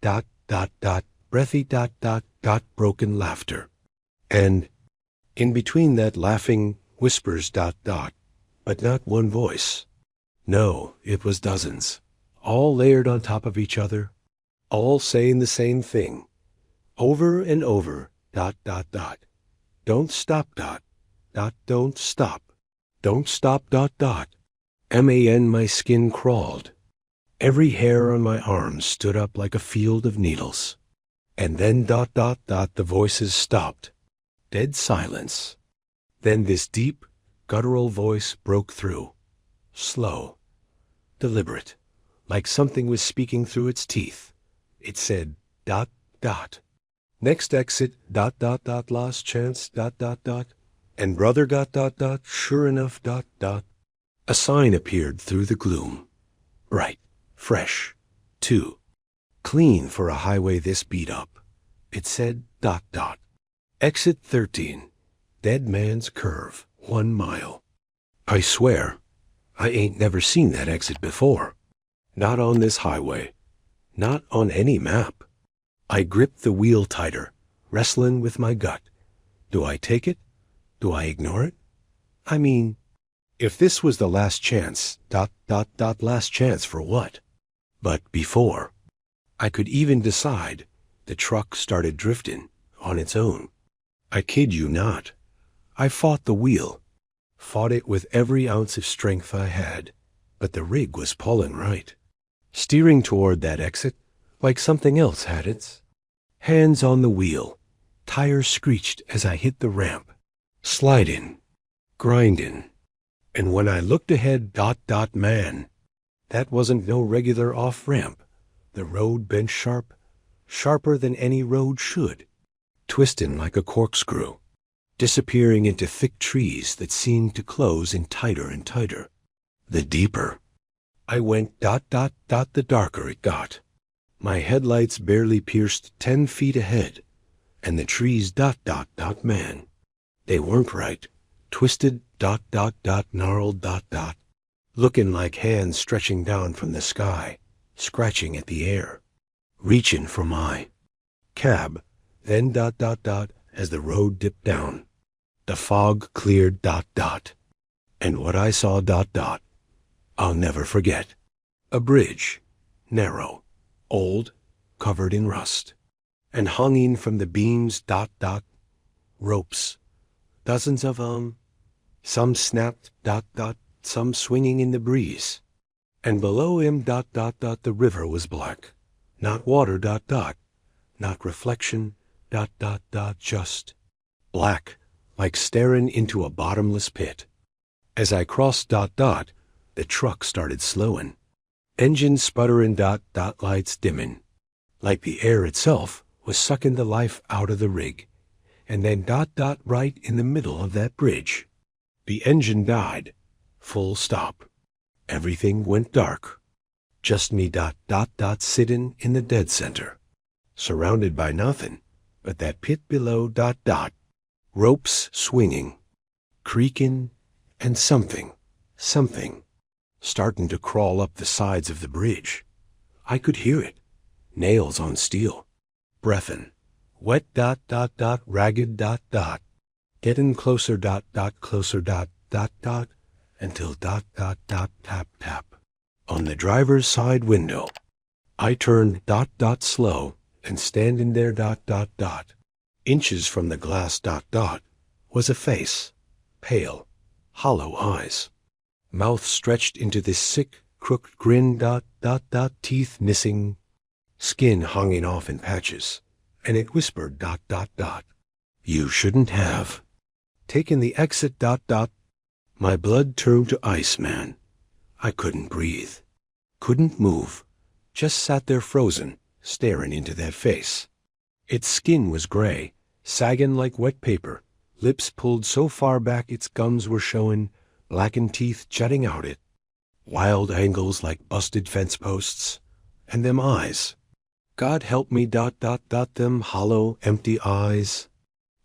breathy, broken laughter. And in between that laughing, whispers, but not one voice. No, it was dozens, all layered on top of each other, all saying the same thing, over and over, Don't stop, don't stop. Don't stop, man, my skin crawled. Every hair on my arms stood up like a field of needles. And then, the voices stopped. Dead silence. Then this deep, guttural voice broke through. Slow. Deliberate. Like something was speaking through its teeth. It said, Next exit, last chance, And brother, sure enough, A sign appeared through the gloom. Bright. Fresh. 2. Clean for a highway this beat up. It said, Exit 13. Dead Man's Curve, 1 mile. I swear, I ain't never seen that exit before. Not on this highway. Not on any map. I gripped the wheel tighter, wrestling with my gut. Do I take it? Do I ignore it? I mean, if this was the last chance, last chance for what? But before I could even decide, the truck started drifting on its own. I kid you not. I fought the wheel, fought it with every ounce of strength I had, but the rig was pulling right, steering toward that exit like something else had its. Hands on the wheel, tires screeched as I hit the ramp, sliding, grinding, and when I looked ahead, man, that wasn't no regular off-ramp. The road bent sharp, sharper than any road should, twisting like a corkscrew, disappearing into thick trees that seemed to close in tighter and tighter. The deeper I went, the darker it got. My headlights barely pierced 10 feet ahead, and the trees, man. They weren't right, twisted, gnarled, looking like hands stretching down from the sky, scratching at the air, reaching for my cab. Then, as the road dipped down, the fog cleared, and what I saw, I'll never forget. A bridge, narrow, old, covered in rust, and hanging from the beams, ropes, dozens of some snapped, some swinging in the breeze. And below him the river was black. Not water not reflection just black, like staring into a bottomless pit. As I crossed the truck started slowing. Engine sputtering lights dimming. Like the air itself was sucking the life out of the rig. And then right in the middle of that bridge. The engine died. Full stop. Everything went dark. Just me sitting in the dead center. Surrounded by nothing but that pit below ropes swinging, creaking, and something starting to crawl up the sides of the bridge. I could hear it. Nails on steel. Breathin'. Wet ragged getting closer closer until tap on the driver's side window. I turned slow and standing there inches from the glass was a face, pale, hollow eyes, mouth stretched into this sick, crooked grin teeth missing, skin hanging off in patches, and it whispered You shouldn't have taken the exit My blood turned to ice, man. I couldn't breathe, couldn't move, just sat there frozen, staring into that face. Its skin was gray, sagging like wet paper, lips pulled so far back its gums were showing, blackened teeth jutting out it, wild angles like busted fence posts, and them eyes. God help me them hollow, empty eyes,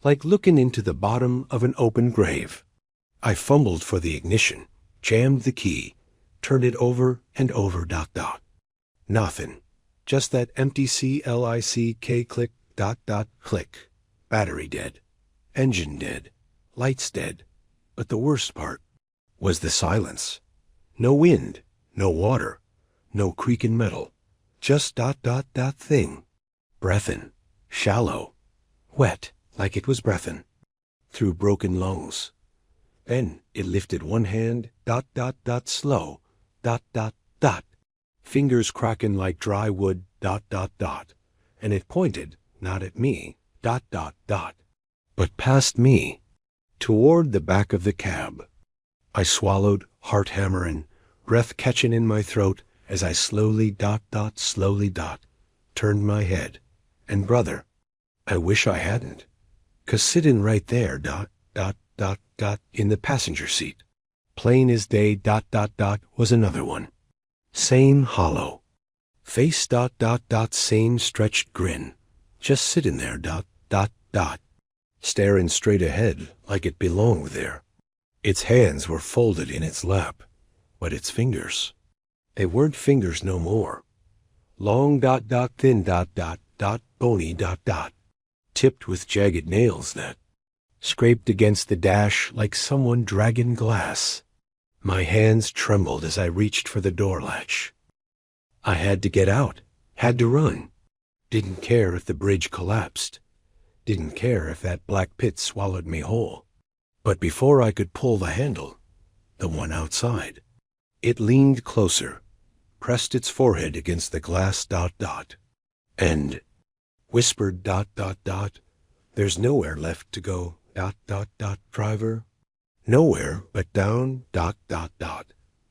like looking into the bottom of an open grave. I fumbled for the ignition, jammed the key, turned it over and over Nothing. Just that empty CLICK click click. Battery dead. Engine dead. Lights dead. But the worst part was the silence. No wind, no water, no creaking metal. Just that thing. Breathin'. Shallow. Wet, like it was breathin'. Through broken lungs. Then it lifted one hand, slow, fingers cracking like dry wood, and it pointed, not at me, but past me, toward the back of the cab. I swallowed, heart hammering, breath catching in my throat as I slowly turned my head. And brother, I wish I hadn't, 'cause sitting right there, in the passenger seat, plain as day, was another one. Same hollow. Face, same stretched grin. Just sitting there, staring straight ahead like it belonged there. Its hands were folded in its lap, but its fingers, they weren't fingers no more. Long, thin, bony, tipped with jagged nails that scraped against the dash like someone dragging glass. My hands trembled as I reached for the door latch. I had to get out, had to run. Didn't care if the bridge collapsed. Didn't care if that black pit swallowed me whole. But before I could pull the handle, the one outside, it leaned closer, pressed its forehead against the glass and whispered There's nowhere left to go, driver. Nowhere but down,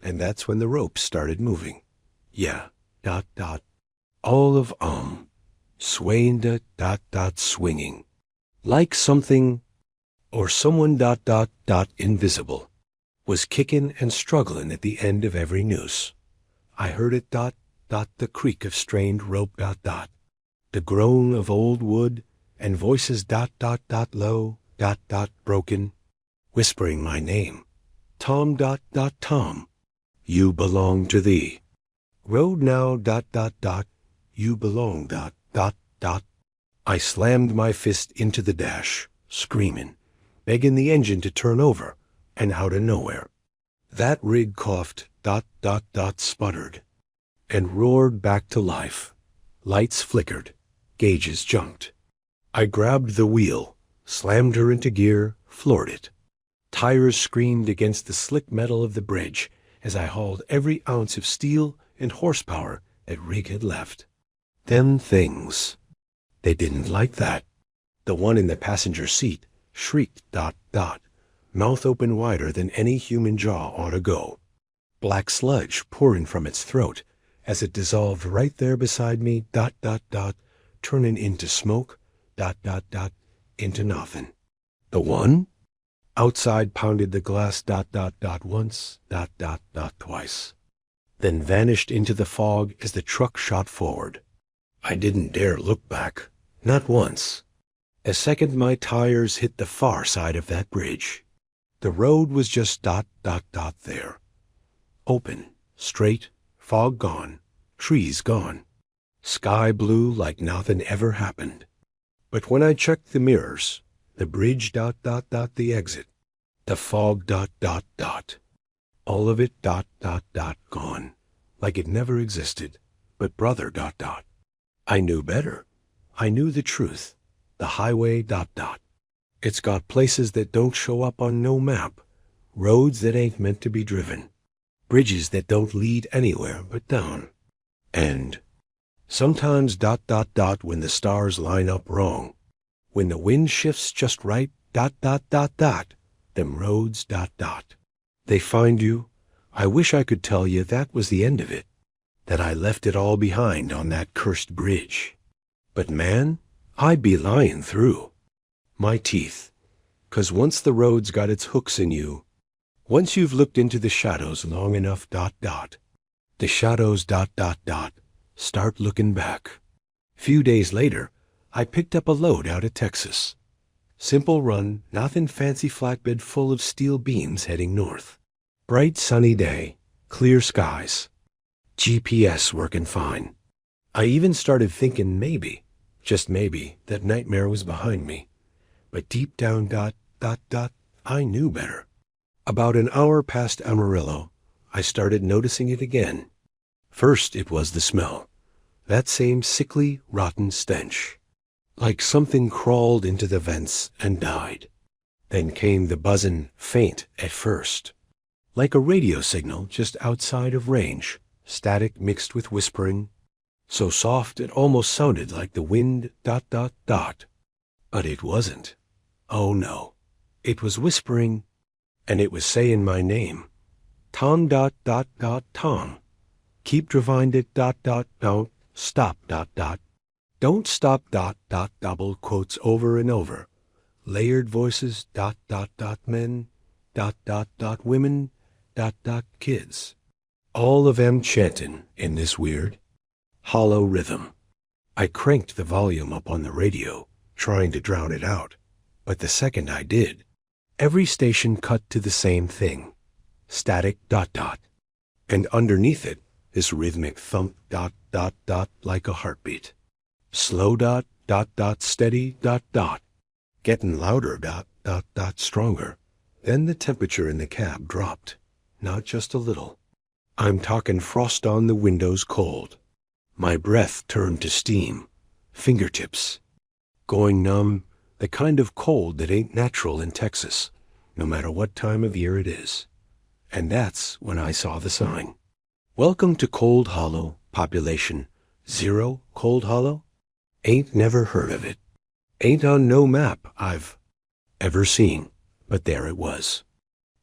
and that's when the ropes started moving. Yeah, all of swaying swinging. Like something, or someone invisible, was kicking and struggling at the end of every noose. I heard it the creak of strained rope the groan of old wood, and voices low, broken, whispering my name. Tom, Tom, you belong to thee. Road now, you belong, I slammed my fist into the dash, screaming, begging the engine to turn over, and out of nowhere. That rig coughed, sputtered, and roared back to life. Lights flickered, gauges jumped. I grabbed the wheel, slammed her into gear, floored it. Tires screamed against the slick metal of the bridge, as I hauled every ounce of steel and horsepower that rig had left. Them things. They didn't like that. The one in the passenger seat shrieked ... mouth open wider than any human jaw ought to go. Black sludge pouring from its throat as it dissolved right there beside me ... turning into smoke ... into nothing. The one? Outside pounded the glass ... once ... twice. Then vanished into the fog as the truck shot forward. I didn't dare look back, not once. A second my tires hit the far side of that bridge. The road was just ... there. Open, straight, fog gone, trees gone. Sky blue like nothing ever happened. But when I checked the mirrors, the bridge ... the exit, the fog ... all of it ... gone, like it never existed. But brother ... I knew better. I knew the truth. The highway ... It's got places that don't show up on no map, roads that ain't meant to be driven, bridges that don't lead anywhere but down. And sometimes ... when the stars line up wrong, when the wind shifts just right ... them roads ... they find you. I wish I could tell you that was the end of it, that I left it all behind on that cursed bridge. But man, I'd be lying through my teeth, 'cause once the road's got its hooks in you, once you've looked into the shadows long enough ... the shadows ... start looking back. Few days later, I picked up a load out of Texas. Simple run, nothing fancy, flatbed full of steel beams heading north. Bright sunny day, clear skies. GPS working fine. I even started thinking maybe, just maybe, that nightmare was behind me. But deep down ... I knew better. About an hour past Amarillo, I started noticing it again. First it was the smell. That same sickly, rotten stench. Like something crawled into the vents and died. Then came the buzzin', faint at first. Like a radio signal just outside of range, static mixed with whispering. So soft it almost sounded like the wind ... But it wasn't. Oh no. It was whispering, and it was saying my name. Tom ... Tom. Keep driving it ... don't stop ... Don't stop ... double quotes over and over. Layered voices ... men ... women ... kids. All of them chanting in this weird, hollow rhythm. I cranked the volume up on the radio, trying to drown it out. But the second I did, every station cut to the same thing. Static ... And underneath it, this rhythmic thump ... like a heartbeat. Slow ... steady ... getting louder ... stronger. Then the temperature in the cab dropped, not just a little. I'm talking frost on the windows cold. My breath turned to steam, fingertips. Going numb, the kind of cold that ain't natural in Texas, no matter what time of year it is. And that's when I saw the sign. Welcome to Cold Hollow, population 0 Cold Hollow? Ain't never heard of it. Ain't on no map I've ever seen, but there it was.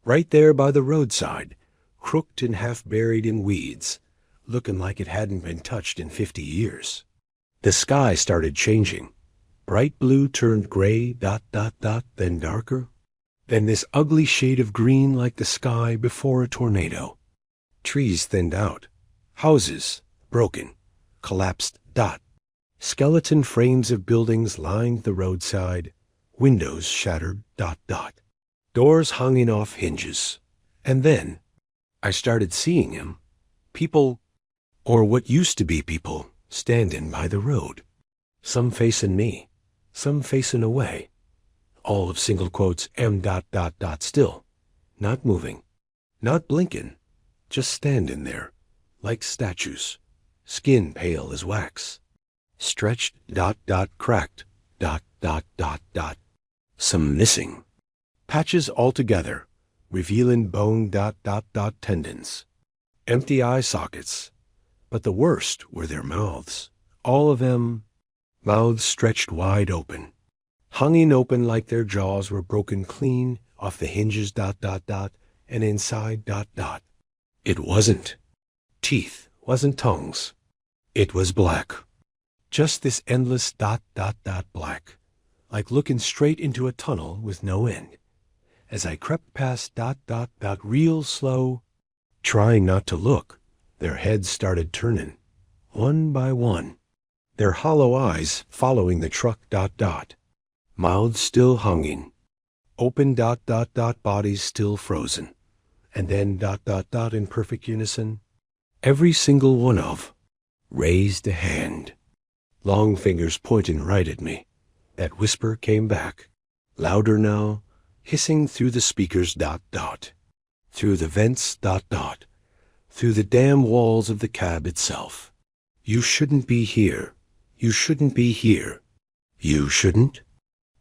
Right there by the roadside, crooked and half buried in weeds, looking like it hadn't been touched in 50 years. The sky started changing. Bright blue turned gray ... then darker. Then this ugly shade of green like the sky before a tornado. Trees thinned out. Houses broken, collapsed ... Skeleton frames of buildings lined the roadside, windows shattered ... Doors hanging off hinges. And then I started seeing him. People, or what used to be people, standing by the road. Some facing me, some facing away. All of single quotes M ... still. Not moving, not blinking, just standing there, like statues, skin pale as wax. Stretched ... cracked ... Some missing. Patches all together, revealing bone ... tendons. empty eye sockets. But the worst were their mouths. All of them, mouths stretched wide open, hanging open like their jaws were broken clean off the hinges ... and inside ... It wasn't teeth, wasn't tongues. It was black. Just this endless ... black, like looking straight into a tunnel with no end. As I crept past ... real slow, trying not to look, their heads started turning, one by one, their hollow eyes following the truck ... mouths still hanging, open ... bodies still frozen, and then ... in perfect unison, every single one of raised a hand, long fingers pointing right at me. That whisper came back, louder now, hissing through the speakers ... through the vents ... through the damn walls of the cab itself. You shouldn't be here. You shouldn't be here. You shouldn't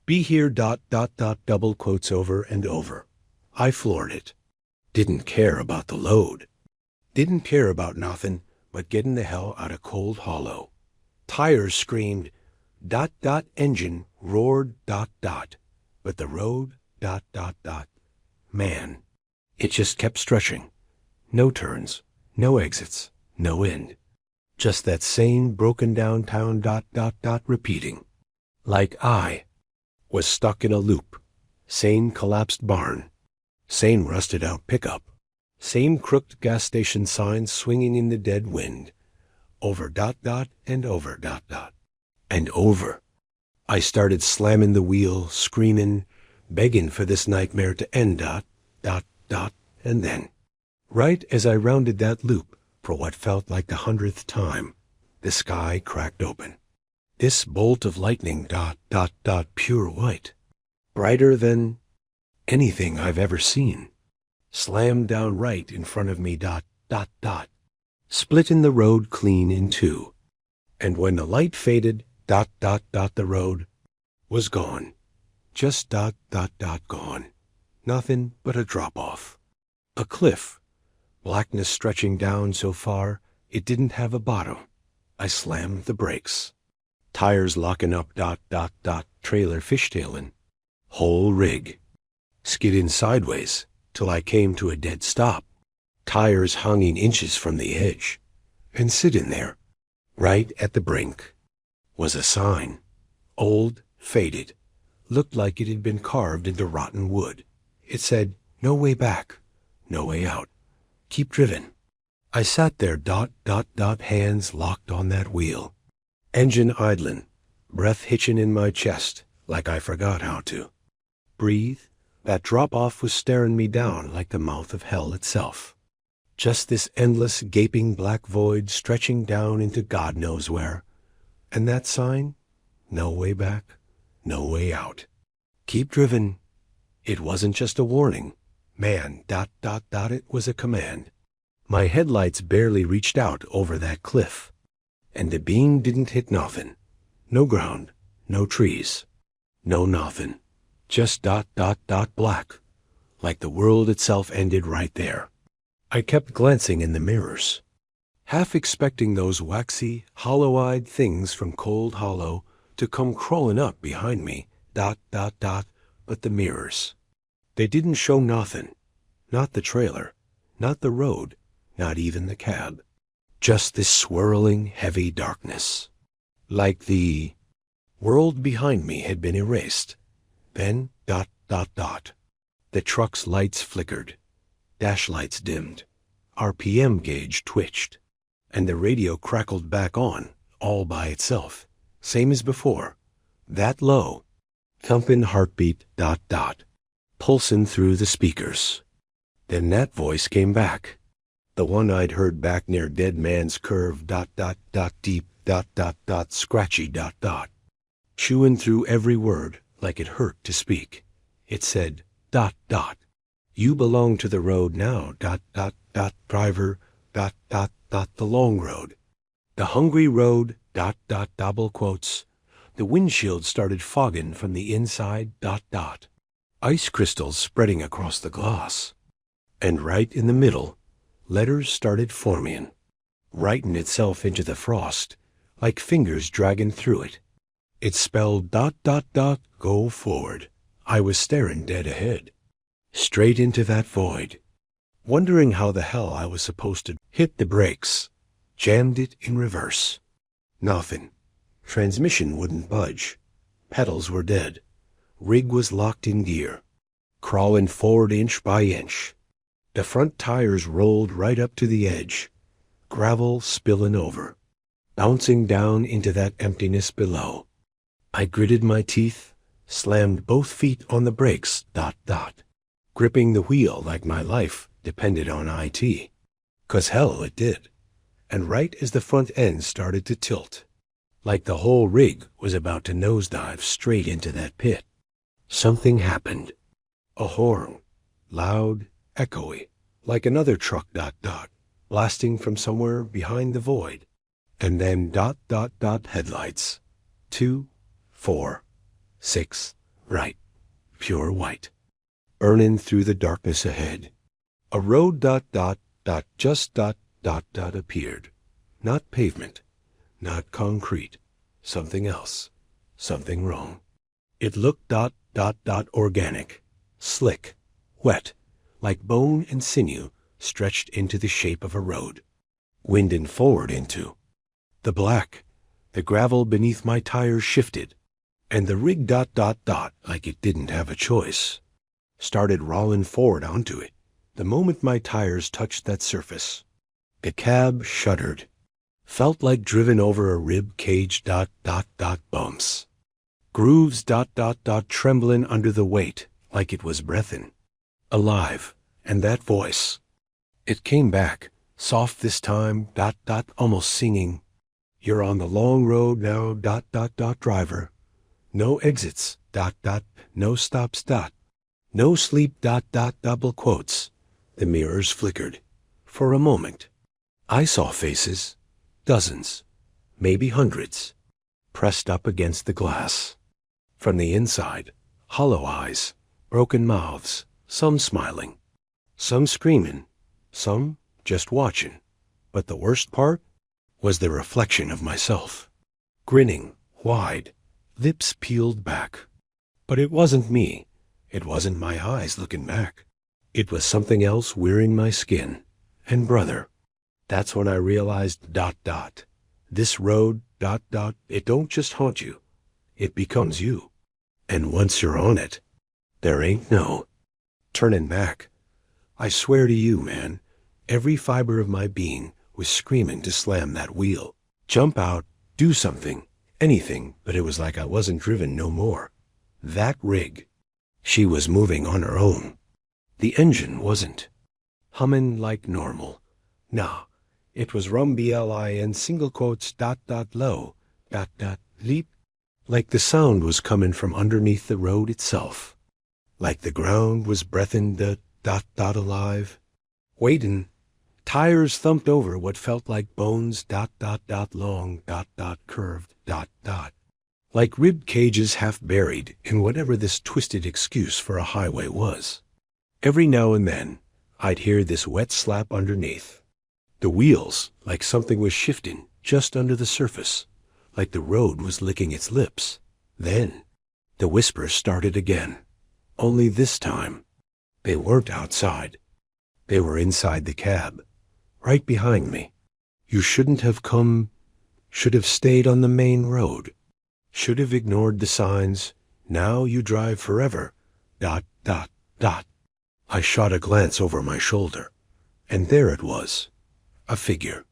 be here ... double quotes over and over. I floored it. Didn't care about the load. Didn't care about nothing but getting the hell out of Cold Hollow. Tires screamed ... engine roared ... but the road ... man, it just kept stretching. No turns, no exits, no end. Just that same broken down town ... repeating. Like I was stuck in a loop. Same collapsed barn. Same rusted out pickup. Same crooked gas station signs swinging in the dead wind. Over ... and over ... and over. I started slamming the wheel, screaming, begging for this nightmare to end ... and then, right as I rounded that loop for what felt like the 100th time, the sky cracked open. This bolt of lightning ... pure white, brighter than anything I've ever seen, slammed down right in front of me ... splitting the road clean in two. And when the light faded ... the road was gone. Just ... gone. Nothing but a drop-off. A cliff. Blackness stretching down so far it didn't have a bottom. I slammed the brakes. Tires locking up ... trailer fishtailing. Whole rig. Skidding sideways till I came to a dead stop. Tires hanging inches from the edge. And sitting there, right at the brink, was a sign. Old, faded, looked like it had been carved into rotten wood. It said, "No way back, no way out. Keep driven." I sat there ... hands locked on that wheel. Engine idling, breath hitching in my chest like I forgot how to. Breathe. That drop-off was staring me down like the mouth of hell itself. Just this endless, gaping black void stretching down into God knows where. And that sign? No way back, no way out. Keep driven. It wasn't just a warning. Man, ... it was a command. My headlights barely reached out over that cliff. And the beam didn't hit nothing. No ground, no trees, no nothing. Just ... black, like the world itself ended right there. I kept glancing in the mirrors, half expecting those waxy, hollow-eyed things from Cold Hollow to come crawling up behind me ... but the mirrors. They didn't show nothing. Not the trailer, not the road, not even the cab. Just this swirling, heavy darkness. Like the world behind me had been erased. Then ... the truck's lights flickered. Dash lights dimmed. RPM gauge twitched. And the radio crackled back on, all by itself. Same as before. That low. Thumping heartbeat ... pulsing through the speakers. Then that voice came back. The one I'd heard back near Dead Man's Curve ... deep ... scratchy ... chewing through every word like it hurt to speak. It said ... you belong to the road now ... driver ... the long road. The hungry road ... double quotes. The windshield started fogging from the inside ... ice crystals spreading across the glass. And right in the middle, Letters started forming, writing itself into the frost, like fingers dragging through it. It spelled ... go forward. I was staring dead ahead, straight into that void, wondering how the hell I was supposed to hit the brakes. Jammed it in reverse. Nothing. Transmission wouldn't budge. Pedals were dead. Rig was locked in gear, crawling forward inch by inch. The front tires rolled right up to the edge, gravel spilling over, bouncing down into that emptiness below. I gritted my teeth, slammed both feet on the brakes, ... gripping the wheel like my life depended on it. 'Cause hell, it did. And right as the front end started to tilt, like the whole rig was about to nosedive straight into that pit, something happened. A horn, loud, echoey, like another truck ... blasting from somewhere behind the void. And then ... headlights. 2, 4, 6, right. Pure white. Burning through the darkness ahead. A road ... just ... appeared. Not pavement, not concrete. Something else. Something wrong. It looked ... organic. Slick. Wet. Like bone and sinew stretched into the shape of a road. Winding forward into. The black. The gravel beneath my tires shifted. And the rig ... like it didn't have a choice, started rolling forward onto it the moment my tires touched that surface. The cab shuddered. Felt like driven over a rib cage ... bumps. Grooves ... trembling under the weight, like it was breathing. Alive. And that voice. It came back, soft this time ... almost singing. You're on the long road now ... driver. No exits ... no stops ... no sleep ... double quotes. The mirrors flickered. For a moment, I saw faces. Dozens. Maybe hundreds. Pressed up against the glass. From the inside, hollow eyes, broken mouths, some smiling, some screaming, some just watching. But the worst part was the reflection of myself. Grinning, wide, lips peeled back. But it wasn't me. It wasn't my eyes looking back. It was something else wearing my skin. And brother, that's when I realized ... this road ... it don't just haunt you. It becomes you. And once you're on it, there ain't no turning back. I swear to you, man, every fiber of my being was screaming to slam that wheel. Jump out, do something, anything, but it was like I wasn't driven no more. That rig, she was moving on her own. The engine wasn't humming like normal. Nah, it was rumblin single quotes ... low ... leap. Like the sound was coming from underneath the road itself. Like the ground was breathing the ... alive. Waiting. Tires thumped over what felt like bones ... long ... curved ... like rib cages half buried in whatever this twisted excuse for a highway was. Every now and then, I'd hear this wet slap underneath. The wheels, like something was shifting just under the surface, like the road was licking its lips. Then, the whispers started again. Only this time, they weren't outside. They were inside the cab, right behind me. You shouldn't have come, should have stayed on the main road, should have ignored the signs. Now you drive forever. ... I shot a glance over my shoulder, and there it was, a figure,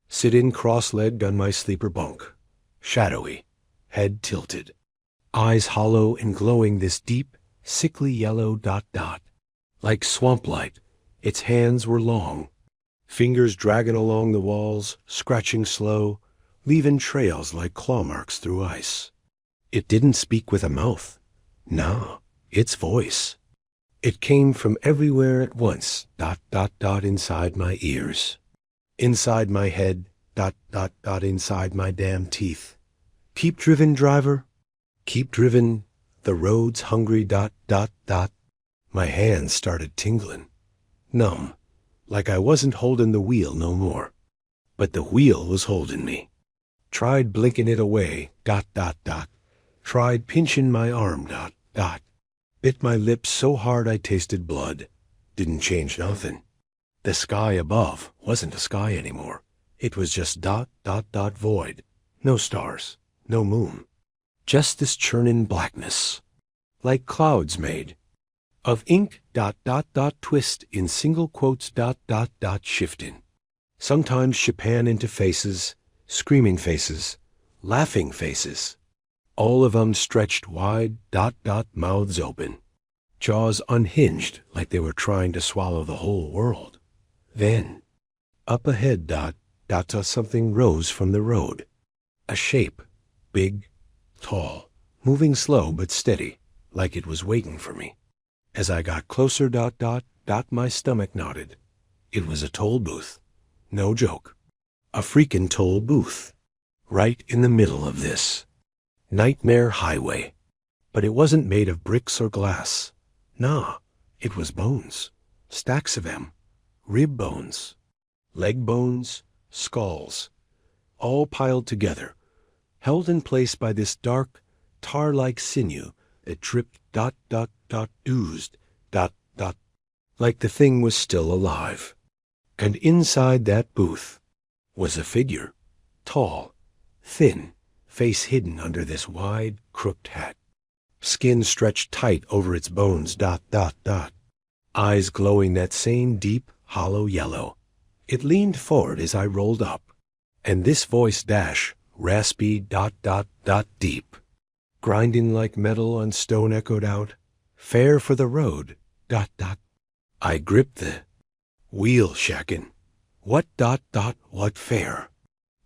sitting cross-legged on my sleeper bunk, shadowy, head tilted, eyes hollow and glowing this deep, sickly yellow ... like swamp light. Its hands were long, fingers dragging along the walls, scratching slow, leaving trails like claw marks through ice. It didn't speak with a mouth. Nah, its voice. It came from everywhere at once ... inside my ears, inside my head ... inside my damn teeth. Keep driven, driver. Keep driven. The road's hungry ... My hands started tingling. Numb. like I wasn't holding the wheel no more. But the wheel was holding me. Tried blinking it away, ... Tried pinching my arm, ... Bit my lips so hard I tasted blood. Didn't change nothing. The sky above wasn't a sky anymore. It was just ... void. No stars, no moon. Just this churning blackness, like clouds made of ink ... twist in single quotes ... shifting. Sometimes Japan into faces, screaming faces, laughing faces. All of 'em stretched wide ... mouths open. Jaws unhinged like they were trying to swallow the whole world. Then, up ahead ... something rose from the road. A shape, big, tall, moving slow but steady, like it was waiting for me. As I got closer ... my stomach nodded. It was a toll booth. No joke. A freaking toll booth. Right in the middle of this nightmare highway. But it wasn't made of bricks or glass. Nah, it was bones. Stacks of them. Rib bones. Leg bones. Skulls. All piled together. Held in place by this dark, tar-like sinew that dripped ... oozed ... like the thing was still alive. And inside that booth was a figure. Tall, thin, face hidden under this wide, crooked hat. Skin stretched tight over its bones ... Eyes glowing that same deep, hollow yellow. It leaned forward as I rolled up. And this voice raspy ... deep. Grinding like metal on stone echoed out, "Fare for the road ... I gripped the wheel shackin'. What ... what fare?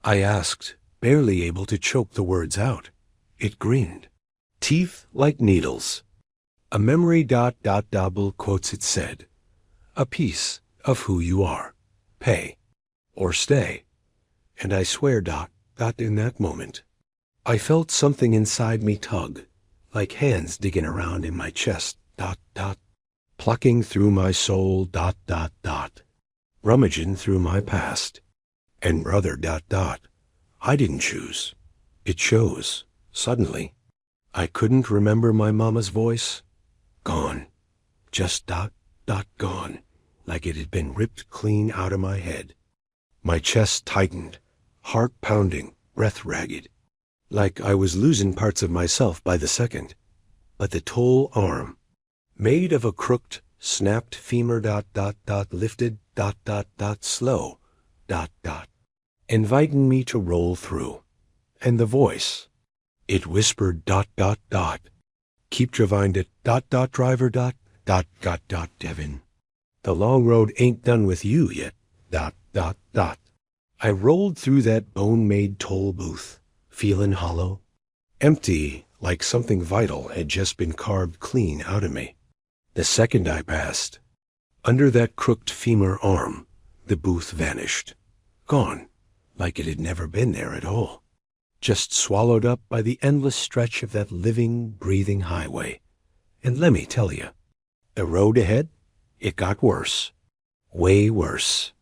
I asked, barely able to choke the words out. It grinned. Teeth like needles. A memory ... double quotes it said, "A piece of who you are. Pay. Or stay." And I swear ... in that moment, I felt something inside me tug, like hands digging around in my chest ... plucking through my soul ... rummaging through my past. And brother ... I didn't choose. It chose. Suddenly, I couldn't remember my mama's voice. Gone. Just ... gone, like it had been ripped clean out of my head. My chest tightened, heart pounding, breath ragged, like I was losing parts of myself by the second. But the toll arm, made of a crooked, snapped femur ... lifted ... slow ... inviting me to roll through. And the voice, it whispered ... keep Javine it ... driver ... Devin. The long road ain't done with you yet ... I rolled through that bone-made toll booth, feeling hollow, empty, like something vital had just been carved clean out of me. The second I passed, under that crooked femur arm, the booth vanished. Gone, like it had never been there at all. Just swallowed up by the endless stretch of that living, breathing highway. And let me tell you, the road ahead, it got worse. Way worse.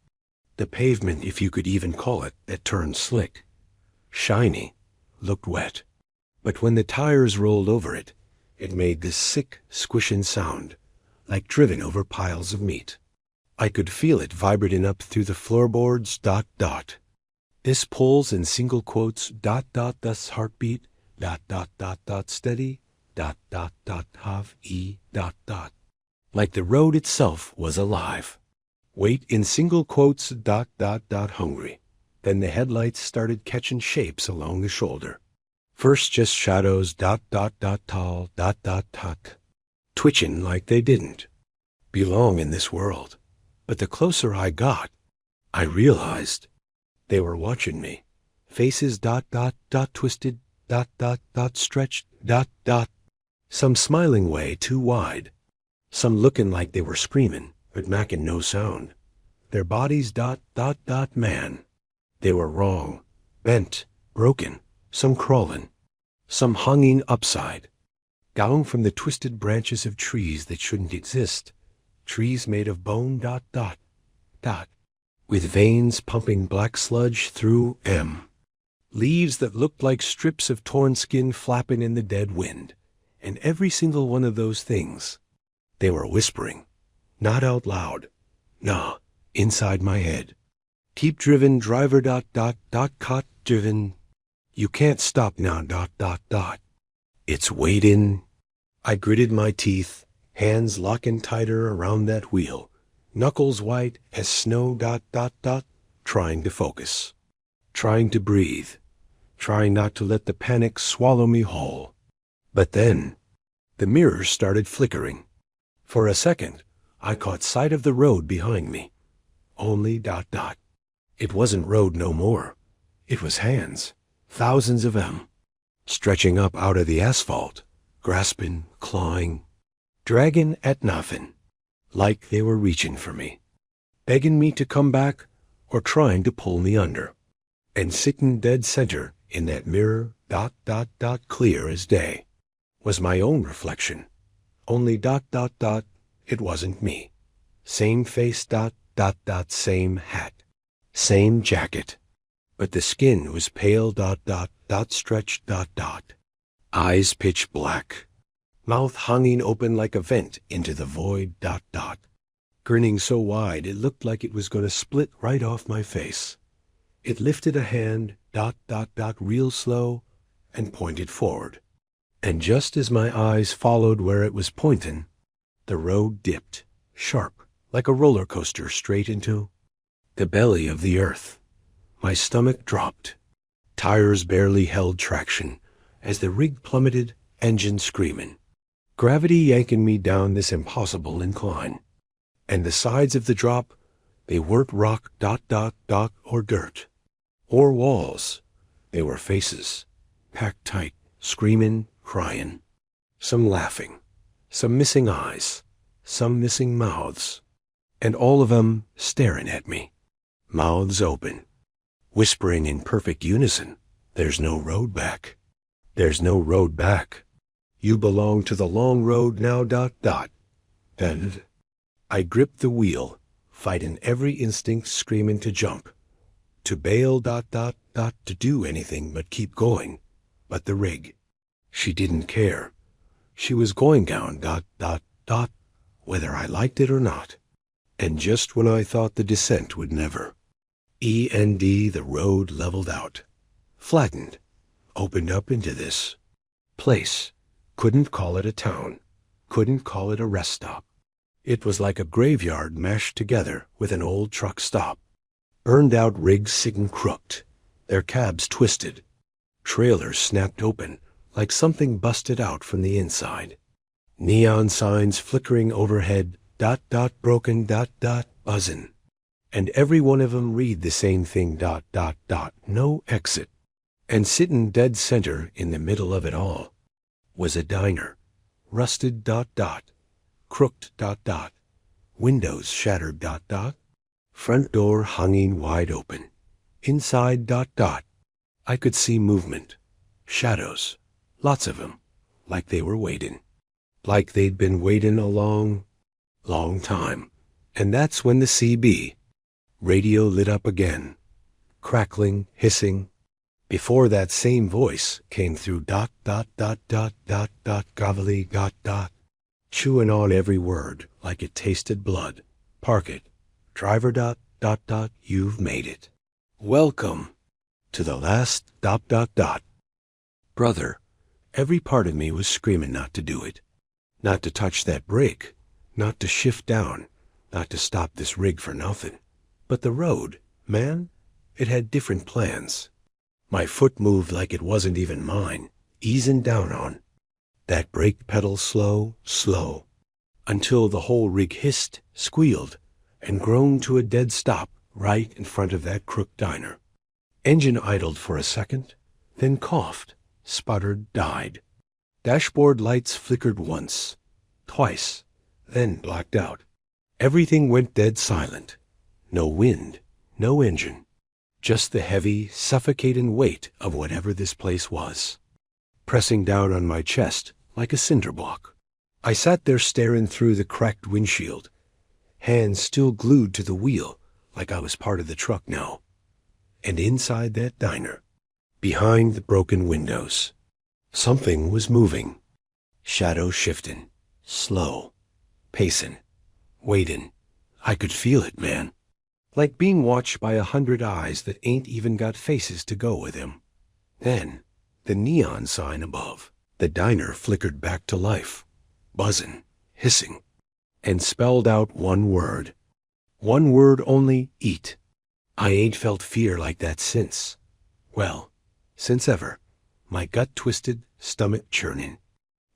The pavement, if you could even call it, that turned slick, shiny, looked wet. But when the tires rolled over it, it made this sick, squishing sound, like driven over piles of meat. I could feel it vibrating up through the floorboards ... This pulls in single quotes ... thus heartbeat ... steady ... have e ... like the road itself was alive. Wait in single quotes ... hungry. Then the headlights started catching shapes along the shoulder. First just shadows ... tall ... twitching like they didn't belong in this world. But the closer I got, I realized they were watching me. Faces ... twisted ... stretched ... some smiling way too wide. Some looking like they were screaming, but making no sound. Their bodies ... man. They were wrong, bent, broken, some crawling, some hanging upside, down from the twisted branches of trees that shouldn't exist. Trees made of bone ... dot, with veins pumping black sludge through leaves that looked like strips of torn skin flapping in the dead wind. And every single one of those things, they were whispering, not out loud, nah, inside my head. Keep driven, driver dot dot dot cot driven. You can't stop now dot dot dot. It's waiting. I gritted my teeth, hands locking tighter around that wheel, knuckles white as snow dot dot dot, trying to focus, trying to breathe, trying not to let the panic swallow me whole. But then, the mirrors started flickering. For a second, I caught sight of the road behind me. Only dot dot. It wasn't road no more. It was hands, thousands of them, stretching up out of the asphalt, grasping, clawing, dragging at nothing, like they were reaching for me, begging me to come back or trying to pull me under. And sitting dead center in that mirror, dot dot dot, clear as day, was my own reflection. Only dot dot dot, it wasn't me. Same face dot dot dot, same hat, same jacket. But the skin was pale dot dot dot, stretched dot dot. Eyes pitch black. Mouth hanging open like a vent into the void dot dot. Grinning so wide it looked like it was going to split right off my face. It lifted a hand, dot dot dot, real slow, and pointed forward. And just as my eyes followed where it was pointing, the road dipped, sharp, like a roller coaster, straight into the belly of the earth. My stomach dropped. Tires barely held traction as the rig plummeted, engine screaming. Gravity yanking me down this impossible incline. And the sides of the drop, they weren't rock dot dot dot or dirt or walls. They were faces, packed tight, screaming, crying. Some laughing, some missing eyes, some missing mouths, and all of them staring at me, mouths open, whispering in perfect unison, "There's no road back. There's no road back. You belong to the long road now dot dot." And I gripped the wheel, fighting every instinct screaming to jump, to bail dot dot dot, to do anything but keep going. But the rig, she didn't care. She was going down dot dot dot, whether I liked it or not. And just when I thought the descent would never, the road leveled out, flattened, opened up into this place. Couldn't call it a town, couldn't call it a rest stop. It was like a graveyard mashed together with an old truck stop. Burned out rigs sitting crooked, their cabs twisted, trailers snapped open like something busted out from the inside. Neon signs flickering overhead, dot dot, broken dot dot, buzzing. And every one of them read the same thing dot dot dot, no exit. And sitting dead center in the middle of it all was a diner, rusted dot dot, crooked dot dot, windows shattered dot dot, front door hanging wide open. Inside dot dot, I could see movement, shadows, lots of them, like they were waiting, like they'd been waiting a long, long time. And that's when the CB radio lit up again, crackling, hissing. Before that same voice came through dot dot dot dot dot dot, gravelly dot dot, chewing on every word like it tasted blood. Park it. Driver dot dot dot, you've made it. Welcome to the last dot dot dot. Brother, every part of me was screaming not to do it, not to touch that brake, not to shift down, not to stop this rig for nothing. But the road, man, it had different plans. My foot moved like it wasn't even mine, easing down on that brake pedal slow, slow, until the whole rig hissed, squealed, and groaned to a dead stop right in front of that crook diner. Engine idled for a second, then coughed, sputtered, died. Dashboard lights flickered once, twice, then blacked out. Everything went dead silent. No wind, no engine. Just the heavy, suffocating weight of whatever this place was, pressing down on my chest like a cinder block. I sat there staring through the cracked windshield, hands still glued to the wheel like I was part of the truck now. And inside that diner, behind the broken windows, something was moving. Shadow shifting, slow, pacing, waiting. I could feel it, man. Like being watched by 100 eyes that ain't even got faces to go with him. Then, the neon sign above the diner flickered back to life, buzzing, hissing, and spelled out one word. One word only, eat. I ain't felt fear like that since. Well, since ever. My gut twisted, stomach churning.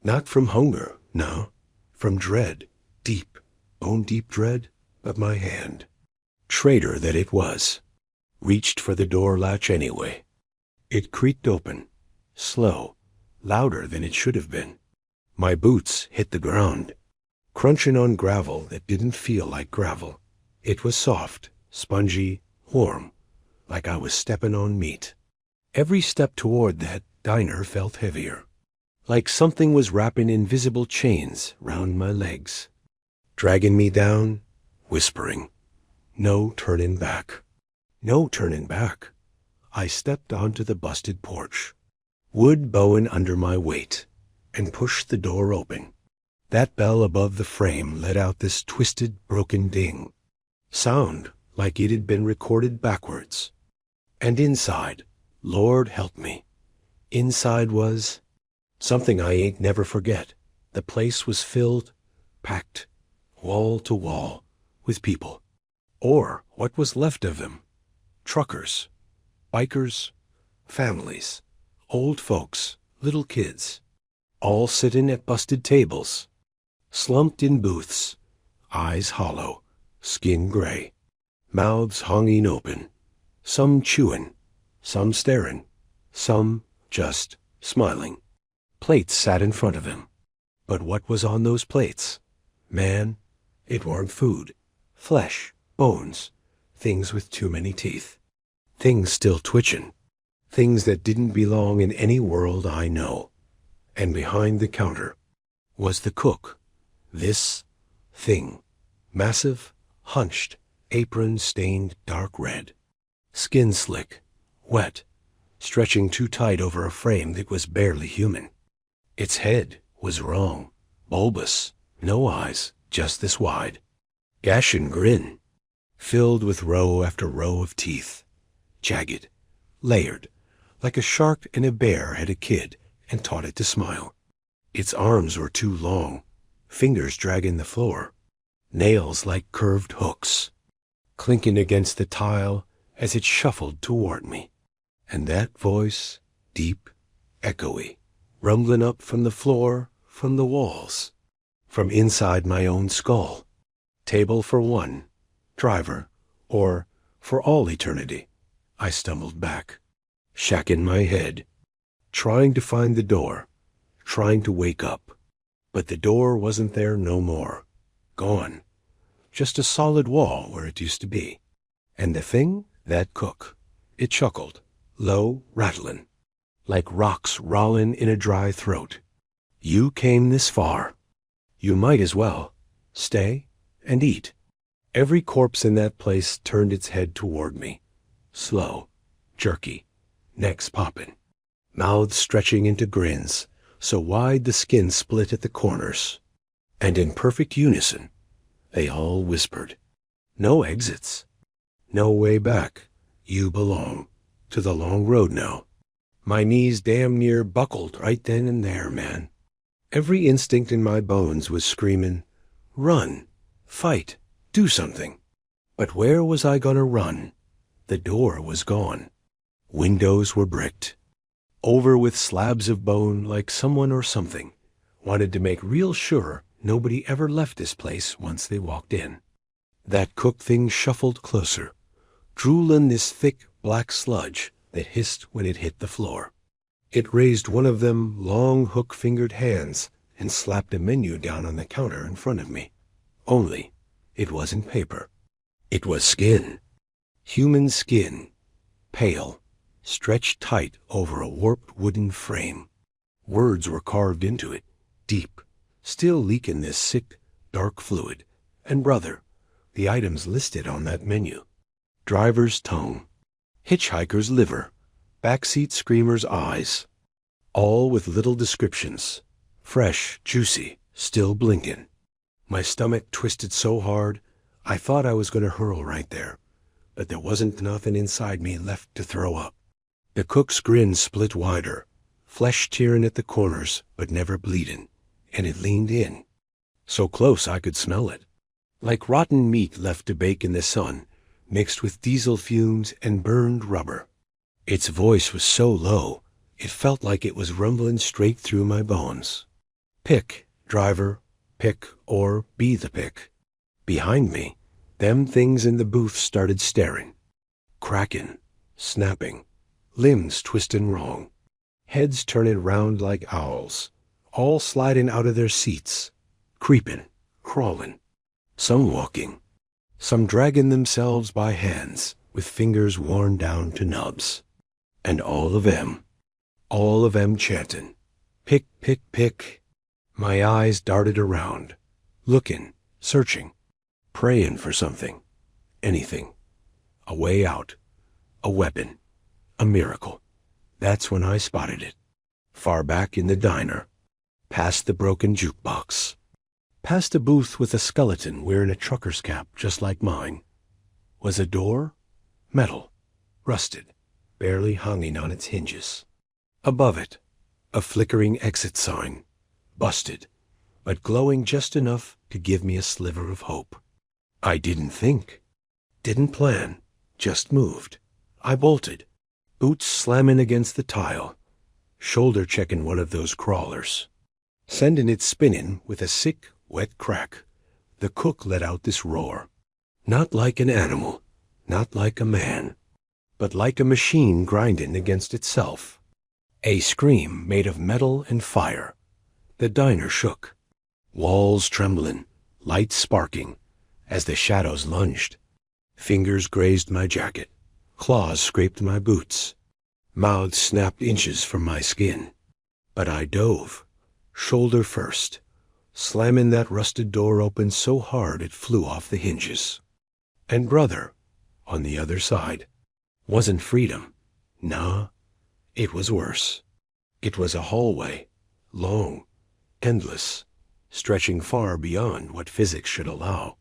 Not from hunger, no. From dread, deep, bone-deep dread of my hand. Traitor that it was. Reached for the door latch anyway. It creaked open, slow, louder than it should have been. My boots hit the ground, crunching on gravel that didn't feel like gravel. It was soft, spongy, warm, like I was stepping on meat. Every step toward that diner felt heavier, like something was wrapping invisible chains round my legs, dragging me down, whispering, no turning back. No turning back. I stepped onto the busted porch, wood bowing under my weight, and pushed the door open. That bell above the frame let out this twisted, broken ding. Sound like it had been recorded backwards. And inside, Lord help me, inside was something I ain't never forget. The place was filled, packed, wall to wall, with people. Or what was left of them. Truckers, bikers, families, old folks, little kids, all sitting at busted tables, slumped in booths, eyes hollow, skin gray, mouths hanging open, some chewing, some staring, some just smiling. Plates sat in front of him. But what was on those plates? Man, it weren't food. Flesh, bones, things with too many teeth. Things still twitching. Things that didn't belong in any world I know. And behind the counter was the cook. This thing. Massive, hunched, apron stained dark red. Skin slick, wet, stretching too tight over a frame that was barely human. Its head was wrong, bulbous, no eyes, just this wide. Gashin grin, filled with row after row of teeth, jagged, layered, like a shark and a bear had a kid and taught it to smile. Its arms were too long, fingers dragging the floor, nails like curved hooks, clinking against the tile as it shuffled toward me. And that voice, deep, echoey, rumbling up from the floor, from the walls, from inside my own skull. Table for one, driver, or for all eternity. I stumbled back, shacking my head, trying to find the door, trying to wake up. But the door wasn't there no more. Gone. Just a solid wall where it used to be. And the thing, that cook, it chuckled, low, rattling, like rocks rolling in a dry throat. You came this far. You might as well stay and eat. Every corpse in that place turned its head toward me, slow, jerky, necks popping, mouths stretching into grins, so wide the skin split at the corners. And in perfect unison, they all whispered, no exits, no way back. You belong to the long road now. My knees damn near buckled right then and there, man. Every instinct in my bones was screaming, run, fight, do something. But where was I gonna run? The door was gone. Windows were bricked, over with slabs of bone like someone or something wanted to make real sure nobody ever left this place once they walked in. That cook thing shuffled closer, drooling this thick black sludge that hissed when it hit the floor. It raised one of them long hook-fingered hands and slapped a menu down on the counter in front of me. Only, it wasn't paper. It was skin. Human skin. Pale, stretched tight over a warped wooden frame. Words were carved into it, deep, still leaking this sick, dark fluid. And brother, the items listed on that menu. driver's tongue, hitchhiker's liver, backseat screamer's eyes, all with little descriptions, fresh, juicy, still blinking. My stomach twisted so hard, I thought I was going to hurl right there, but there wasn't nothing inside me left to throw up. The cook's grin split wider, flesh tearing at the corners, but never bleeding, and it leaned in, so close I could smell it, like rotten meat left to bake in the sun, mixed with diesel fumes and burned rubber. Its voice was so low, it felt like it was rumbling straight through my bones. Pick, driver, pick, or be the pick. Behind me, them things in the booth started staring, cracking, snapping, limbs twisting wrong, heads turning round like owls, all sliding out of their seats, creeping, crawling, some walking, some dragging themselves by hands with fingers worn down to nubs, and all of them chanting, pick, pick, pick. My eyes darted around, looking, searching, praying for something, anything, a way out, a weapon, a miracle. That's when I spotted it, far back in the diner, past the broken jukebox, past a booth with a skeleton wearing a trucker's cap just like mine, was a door, metal, rusted, barely hanging on its hinges. Above it, a flickering exit sign, busted, but glowing just enough to give me a sliver of hope. I didn't think, didn't plan, just moved. I bolted, boots slamming against the tile, shoulder checking one of those crawlers, sending it spinning with a sick, wet crack. The cook let out this roar, not like an animal, not like a man, but like a machine grinding against itself. A scream made of metal and fire. The diner shook, walls trembling, lights sparking, as the shadows lunged. Fingers grazed my jacket, claws scraped my boots, mouths snapped inches from my skin. But I dove, shoulder first, slamming that rusted door open so hard it flew off the hinges. And brother, on the other side, wasn't freedom. Nah, it was worse. It was a hallway, long, endless, stretching far beyond what physics should allow.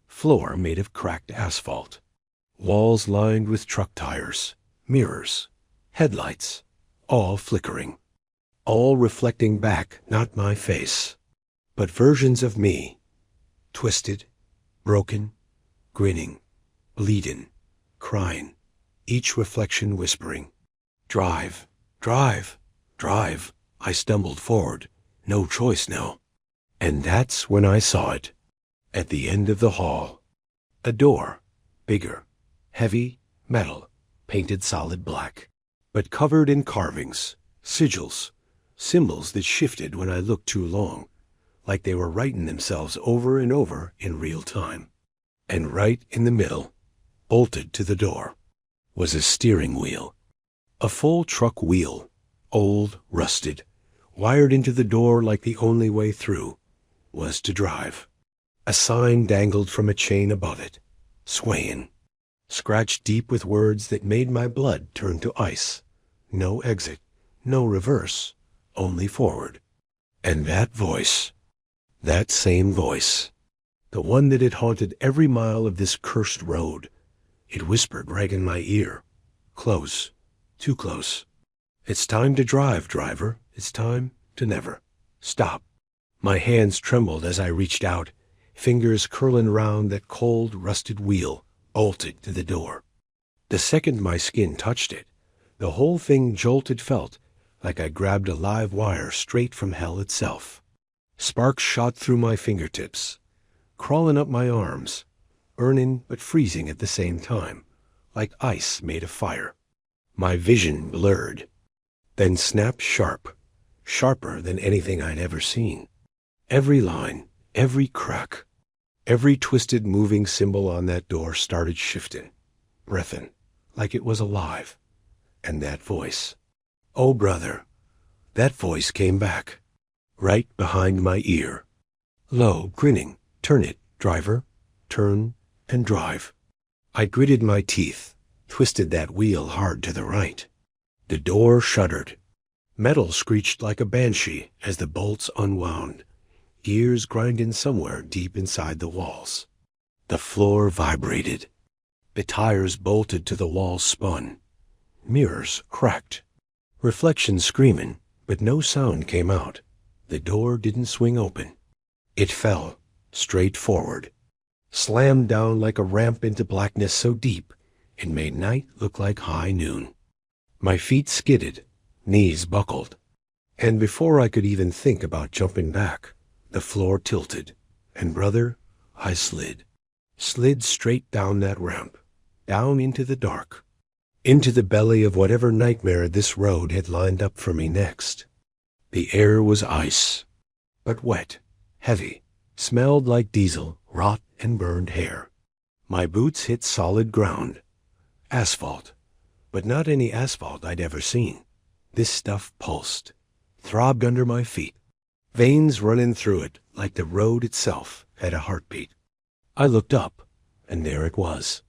Floor made of cracked asphalt, walls lined with truck tires, mirrors, headlights, all flickering, all reflecting back not my face, but versions of me, twisted, broken, grinning, bleeding, crying, each reflection whispering, "Drive, drive, drive." I stumbled forward, no choice now. And that's when I saw it. At the end of the hall, a door, bigger, heavy, metal, painted solid black, but covered in carvings, sigils, symbols that shifted when I looked too long, like they were writing themselves over and over in real time. And right in the middle, bolted to the door, was a steering wheel. A full truck wheel, old, rusted, wired into the door like the only way through was to drive. A sign dangled from a chain above it, swaying, scratched deep with words that made my blood turn to ice. No exit, no reverse, only forward. And that voice, that same voice, the one that had haunted every mile of this cursed road, it whispered right in my ear, close, too close. "It's time to drive, driver. It's time to never stop." My hands trembled as I reached out, fingers curling round that cold, rusted wheel, bolted to the door. The second my skin touched it, the whole thing jolted felt like I grabbed a live wire straight from hell itself. Sparks shot through my fingertips, crawling up my arms, burning but freezing at the same time, like ice made of fire. My vision blurred, then snapped sharp, sharper than anything I'd ever seen. Every line, every crack, every twisted moving symbol on that door started shifting, breathing, like it was alive. And that voice, oh brother, that voice came back, right behind my ear, low, grinning, "Turn it, driver, turn and drive." I gritted my teeth, twisted that wheel hard to the right. The door shuddered. Metal screeched like a banshee as the bolts unwound, gears grinding somewhere deep inside the walls. The floor vibrated. The tires bolted to the walls spun. Mirrors cracked. Reflections screaming, but no sound came out. The door didn't swing open. It fell, straight forward, slammed down like a ramp into blackness so deep it made night look like high noon. My feet skidded, knees buckled, and before I could even think about jumping back, the floor tilted, and brother, I slid straight down that ramp, down into the dark, into the belly of whatever nightmare this road had lined up for me next. The air was ice, but wet, heavy, smelled like diesel, rot, and burned hair. My boots hit solid ground, asphalt, but not any asphalt I'd ever seen. This stuff pulsed, throbbed under my feet, veins running through it like the road itself had a heartbeat. I looked up, and there it was.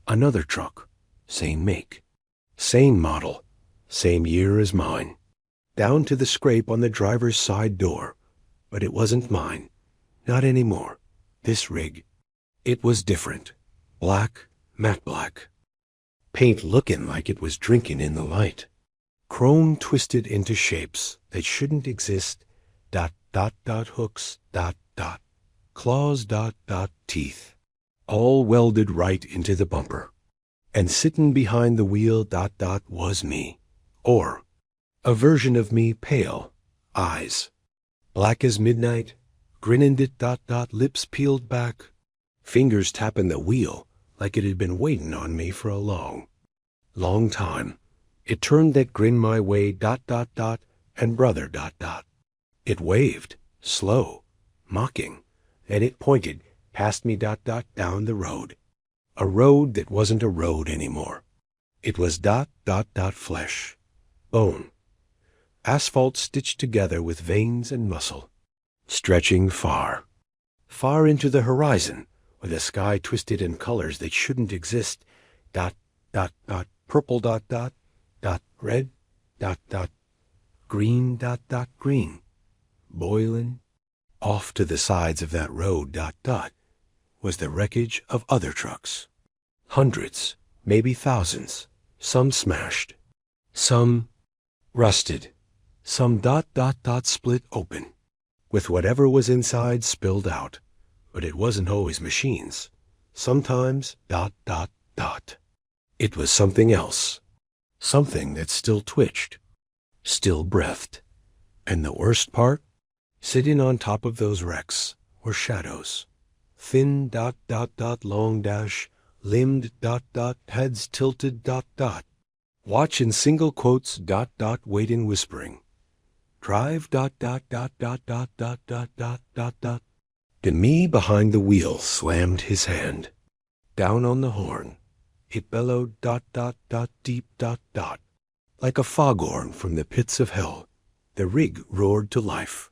Another truck, same make, same model, same year as mine, down to the scrape on the driver's side door. But it wasn't mine, not anymore. This rig, it was different. Black, matte black. Paint looking like it was drinking in the light. Chrome twisted into shapes that shouldn't exist. ... hooks, ... claws, ... teeth. All welded right into the bumper. And sitting behind the wheel ... was me. Or a version of me, pale, eyes black as midnight, grinning it ... lips peeled back, fingers tapping the wheel like it had been waiting on me for a long, long time. It turned that grin my way ... and brother ... It waved, slow, mocking, and it pointed past me ... down the road. A road that wasn't a road anymore. It was ... flesh, bone, asphalt stitched together with veins and muscle, stretching far, far into the horizon, where the sky twisted in colors that shouldn't exist. ... purple ... red ... green ... green. Boiling, off to the sides of that road ... was the wreckage of other trucks. Hundreds, maybe thousands, some smashed, some rusted, some ... split open, with whatever was inside spilled out. But it wasn't always machines. Sometimes ... It was something else. Something that still twitched, still breathed. And the worst part? Sitting on top of those wrecks were shadows. Thin ... long dash, limbed ... heads tilted ... watch in single quotes ... waiting whispering. Drive ... To me behind the wheel slammed his hand. Down on the horn, it bellowed ... deep ... like a foghorn from the pits of hell. The rig roared to life.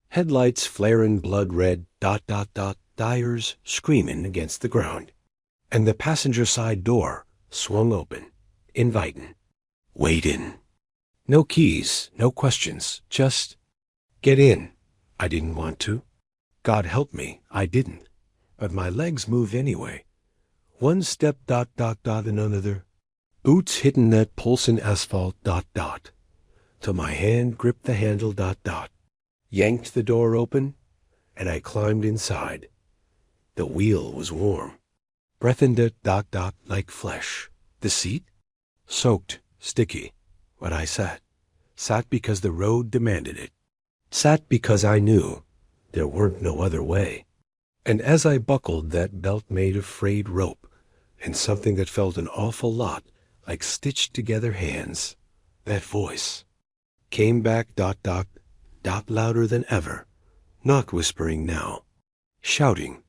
Headlights flaring blood red ... tires screaming against the ground. And the passenger side door swung open, inviting. Wade in. No keys, no questions, just get in. I didn't want to. God help me, I didn't. But my legs moved anyway. One step ... and another. Boots hitting that pulsing asphalt ... till my hand gripped the handle ... yanked the door open, and I climbed inside. The wheel was warm, breathed it ... like flesh. The seat? Soaked, sticky. But I sat because the road demanded it. Sat because I knew there weren't no other way. And as I buckled that belt made of frayed rope and something that felt an awful lot like stitched together hands, that voice came back ... louder than ever, not whispering now, shouting,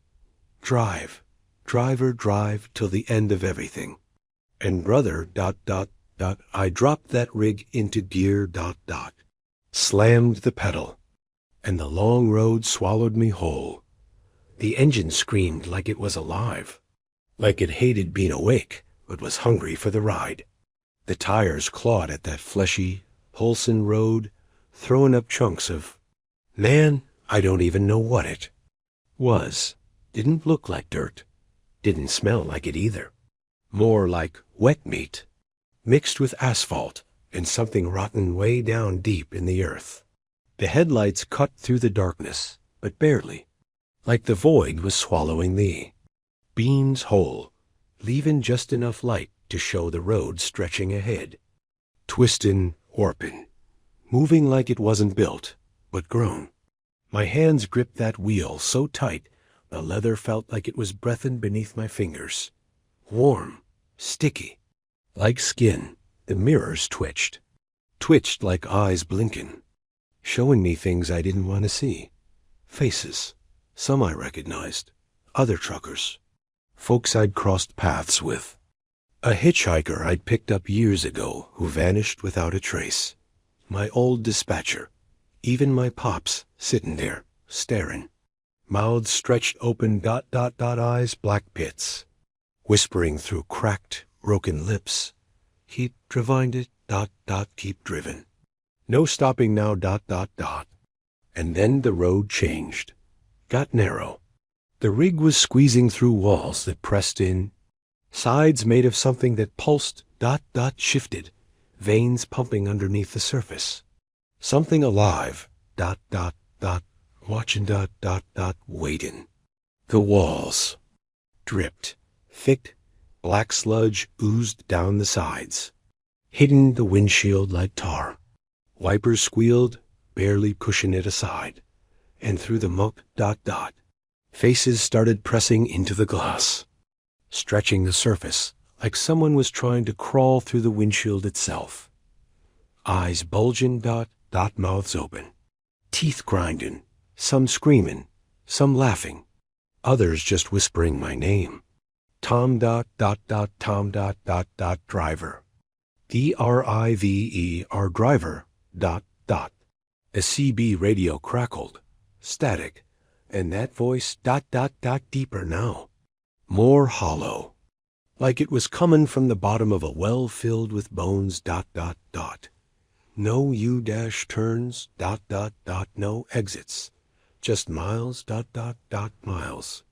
drive, driver, drive till the end of everything. And brother ... I dropped that rig into gear ... slammed the pedal, and the long road swallowed me whole. The engine screamed like it was alive, like it hated being awake, but was hungry for the ride. The tires clawed at that fleshy, wholesome road, throwing up chunks of, man, I don't even know what it was. Didn't look like dirt. Didn't smell like it either. More like wet meat, mixed with asphalt and something rotten way down deep in the earth. The headlights cut through the darkness, but barely, like the void was swallowing the beams whole, leaving just enough light to show the road stretching ahead, twistin', warpin', moving like it wasn't built, but grown. My hands gripped that wheel so tight the leather felt like it was breathin' beneath my fingers. Warm, sticky, like skin. The mirrors twitched like eyes blinking, showing me things I didn't want to see. Faces, some I recognized, other truckers, folks I'd crossed paths with. A hitchhiker I'd picked up years ago who vanished without a trace. My old dispatcher, even my pops sitting there, staring. Mouths stretched open, eyes black pits, whispering through cracked, broken lips. Keep driven it, keep driven. No stopping now, And then the road changed, got narrow. The rig was squeezing through walls that pressed in, sides made of something that pulsed, shifted, veins pumping underneath the surface. Something alive, watching, waiting. The walls dripped, thick, black sludge oozed down the sides, hitting the windshield like tar. Wipers squealed, barely pushing it aside, and through the muck, faces started pressing into the glass, stretching the surface like someone was trying to crawl through the windshield itself. Eyes bulging, mouths open, teeth grinding, some screaming, some laughing, others just whispering my name. Tom, Tom, driver. DRIVER, driver, A CB radio crackled, static, and that voice, deeper now, more hollow, like it was coming from the bottom of a well filled with bones, No U-turns, no exits, just miles, miles,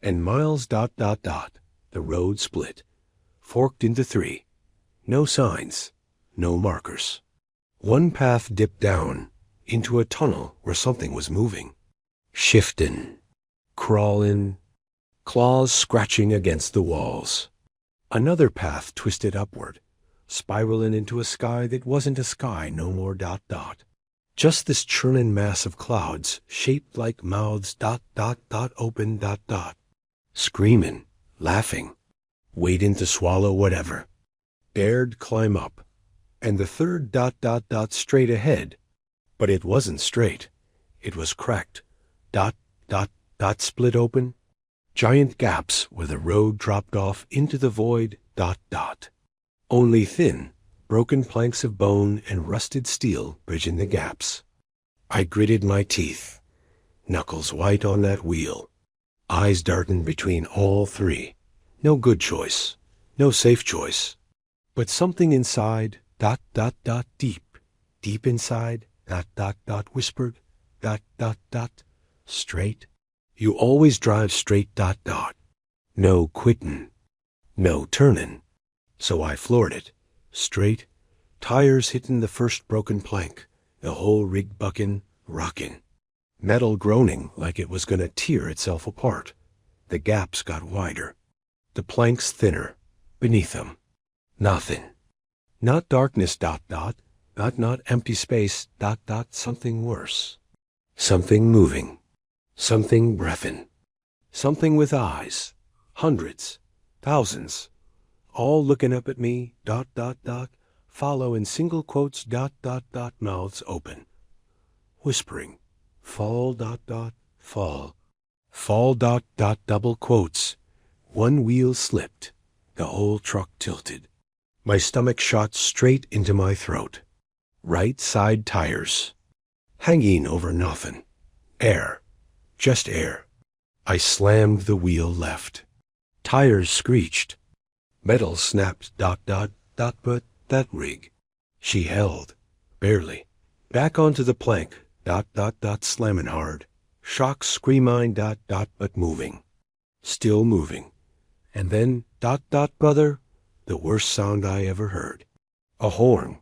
and miles, The road split, forked into three. No signs, no markers. One path dipped down into a tunnel where something was moving, shifting, crawling, claws scratching against the walls. Another path twisted upward, spiraling into a sky that wasn't a sky no more, Just this churning mass of clouds shaped like mouths, open, Screaming, laughing, waiting to swallow whatever. Dared climb up, and the third, straight ahead. But it wasn't straight. It was cracked, split open. Giant gaps where the road dropped off into the void, Only thin, broken planks of bone and rusted steel bridging the gaps. I gritted my teeth, knuckles white on that wheel, eyes darting between all three. No good choice, no safe choice. But something inside, deep inside, whispered, straight. You always drive straight, No quittin', no turnin'. So I floored it, straight, tires hitting the first broken plank, the whole rig bucking, rocking. Metal groaning like it was gonna tear itself apart. The gaps got wider, the planks thinner, beneath them. Nothing. Not darkness, not empty space, something worse. Something moving, something breathin', something with eyes, hundreds, thousands, all looking up at me, follow in single quotes, mouths open, whispering, fall, fall, double quotes. One wheel slipped, the whole truck tilted. My stomach shot straight into my throat. Right side tires, hanging over nothing. Air, just air. I slammed the wheel left. Tires screeched. Metal snapped, but that rig. She held, barely. Back onto the plank, slamming hard. Shock screamine, but moving. Still moving. And then, brother, the worst sound I ever heard. A horn.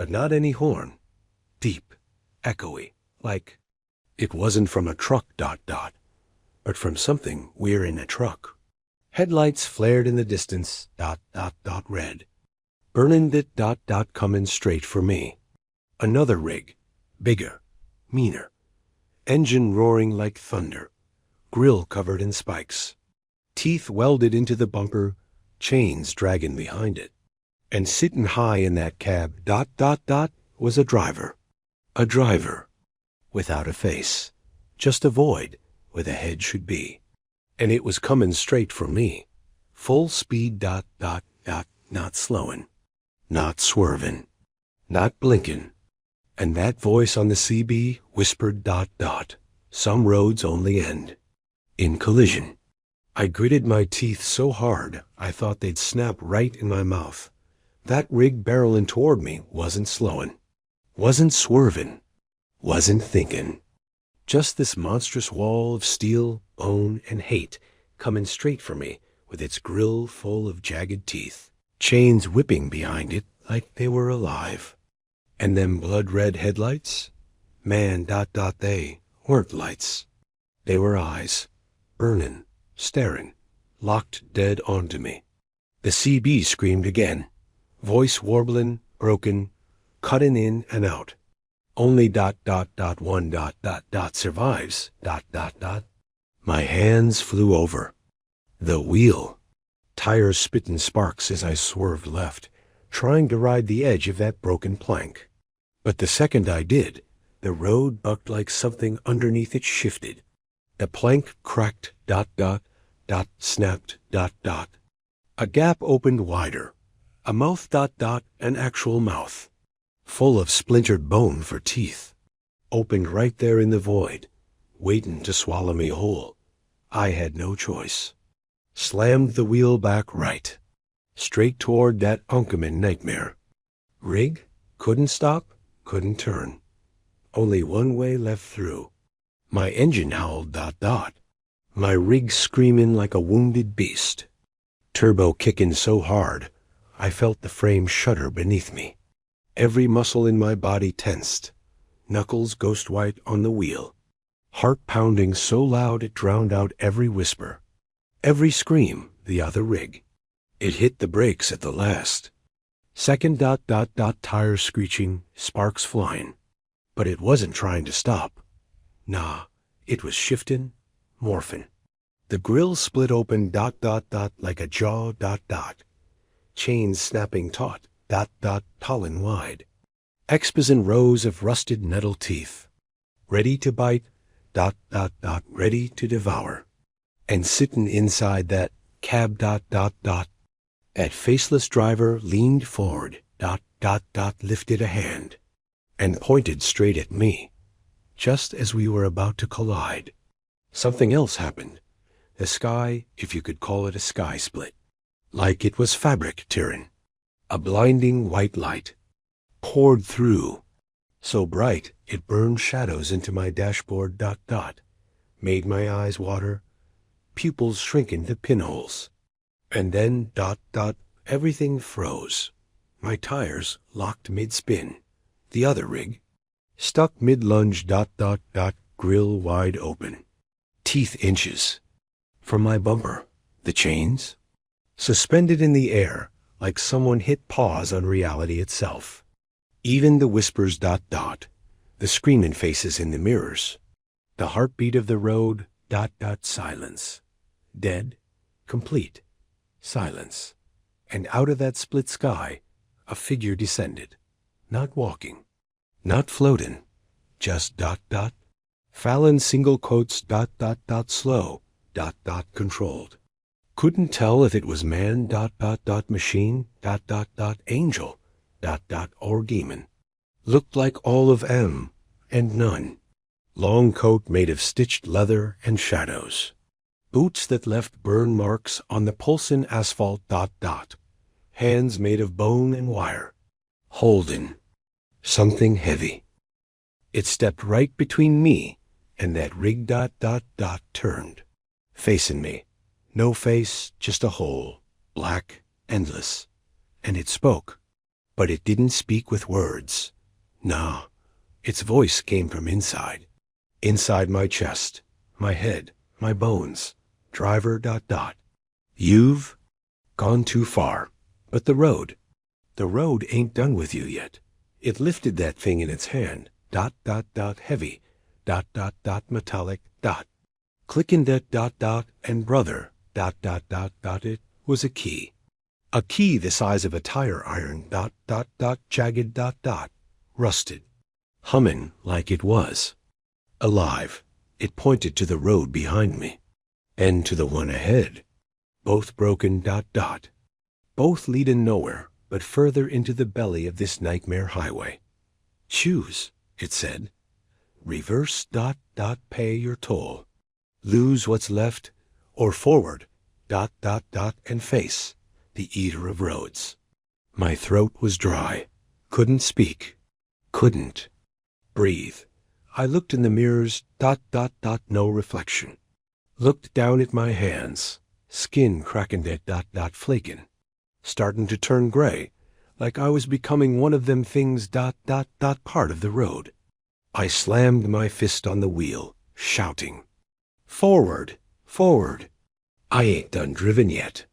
Not any horn. Deep, echoey, like it wasn't from a truck, but from something we're in a truck. Headlights flared in the distance, red. Burnin' bit, coming straight for me. Another rig, bigger, meaner. Engine roaring like thunder, grill covered in spikes. Teeth welded into the bumper, chains dragging behind it. And sitting high in that cab, was a driver. A driver. Without a face. Just a void where the head should be. And it was coming straight for me. Full speed, not slowing. Not swerving. Not blinking. And that voice on the CB whispered, some roads only end in collision. I gritted my teeth so hard I thought they'd snap right in my mouth. That rig barreling toward me wasn't slowing, wasn't swerving, wasn't thinking. Just this monstrous wall of steel, bone, and hate coming straight for me with its grill full of jagged teeth, chains whipping behind it like they were alive. And them blood-red headlights? Man, they weren't lights. They were eyes, burning, staring, locked dead onto me. The CB screamed again, voice warbling, broken, cutting in and out. Only one survives, My hands flew over. The wheel. Tires spitting sparks as I swerved left, trying to ride the edge of that broken plank. But the second I did, the road bucked like something underneath it shifted. The plank cracked, snapped, A gap opened wider. A mouth, an actual mouth. Full of splintered bone for teeth. Opened right there in the void, waiting to swallow me whole. I had no choice. Slammed the wheel back right. Straight toward that Unkeman nightmare. Rig? Couldn't stop, couldn't turn. Only one way left through. My engine howled, My rig screaming like a wounded beast. Turbo kicking so hard, I felt the frame shudder beneath me. Every muscle in my body tensed. Knuckles ghost white on the wheel. Heart pounding so loud it drowned out every whisper. Every scream, the other rig. It hit the brakes at the last. Second, tires screeching, sparks flying. But it wasn't trying to stop. Nah, it was shifting, morphing. The grill split open, like a jaw, Chains snapping taut, tallin' wide. Expos in rows of rusted metal teeth. Ready to bite, ready to devour. And sittin' inside that cab, That faceless driver leaned forward, lifted a hand, and pointed straight at me, just as we were about to collide. Something else happened. The sky, if you could call it a sky, split. Like it was fabric tearing. A blinding white light poured through, so bright it burned shadows into my dashboard, made my eyes water, pupils shrink into pinholes. And then, everything froze. My tires locked mid-spin. The other rig stuck mid-lunge, grill wide open. Teeth inches. From my bumper, the chains, suspended in the air like someone hit pause on reality itself. Even the whispers, the screaming faces in the mirrors. The heartbeat of the road, silence. Dead, complete. Silence. And out of that split sky, a figure descended. Not walking. Not floating. Just Fallon single quotes, slow, controlled. Couldn't tell if it was man, machine, angel, or demon. Looked like all of M and none. Long coat made of stitched leather and shadows. Boots that left burn marks on the pulsing asphalt. Hands made of bone and wire. Holding something heavy. It stepped right between me and that rig. Turned. Facing me. No face, just a hole. Black, endless. And it spoke. But it didn't speak with words. Nah. Its voice came from inside. Inside my chest. My head. My bones. Driver. You've gone too far. But the road ain't done with you yet. It lifted that thing in its hand. Heavy. Metallic. Clicking that. And brother. It was a key. A key the size of a tire iron. Jagged. Rusted. Humming like it was. Alive. It pointed to the road behind me. And to the one ahead. Both broken. Both leading nowhere but further into the belly of this nightmare highway. Choose, it said. Reverse. Pay your toll. Lose what's left, or forward. And face the eater of roads. My throat was dry. Couldn't speak. Couldn't breathe. I looked in the mirrors. No reflection. Looked down at my hands. Skin cracking that. Flaking. Starting to turn gray, like I was becoming one of them things. Part of the road. I slammed my fist on the wheel, shouting, "Forward! Forward! I ain't done driven yet."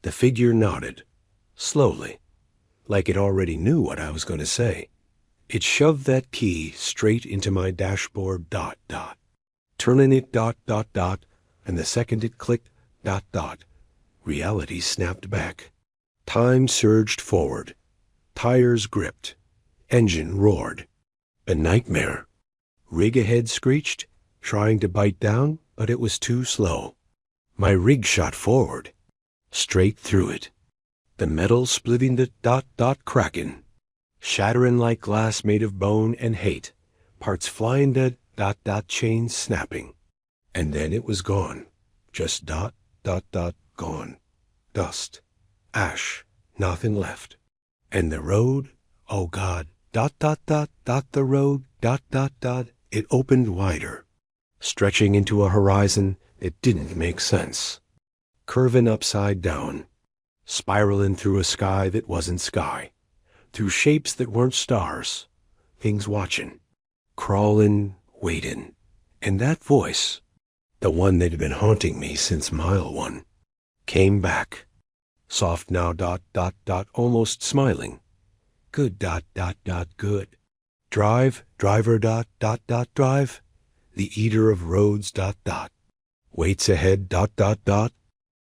The figure nodded, slowly, like it already knew what I was going to say. It shoved that key straight into my dashboard. Turning it. And the second it clicked. Reality snapped back. Time surged forward. Tires gripped. Engine roared. A nightmare. Rig ahead screeched, trying to bite down, but it was too slow. My rig shot forward. Straight through it. The metal splitting the cracking. Shattering like glass made of bone and hate. Parts flying to chains snapping. And then it was gone. Just gone. Dust. Ash, nothing left. And the road, oh God, the road, it opened wider, stretching into a horizon that didn't make sense, curving upside down, spiraling through a sky that wasn't sky, through shapes that weren't stars, things watching, crawling, waiting, and that voice, the one that had been haunting me since mile one, came back. Soft now. Almost smiling. Good. Good. Drive. Driver. Drive. The eater of roads. Waits ahead.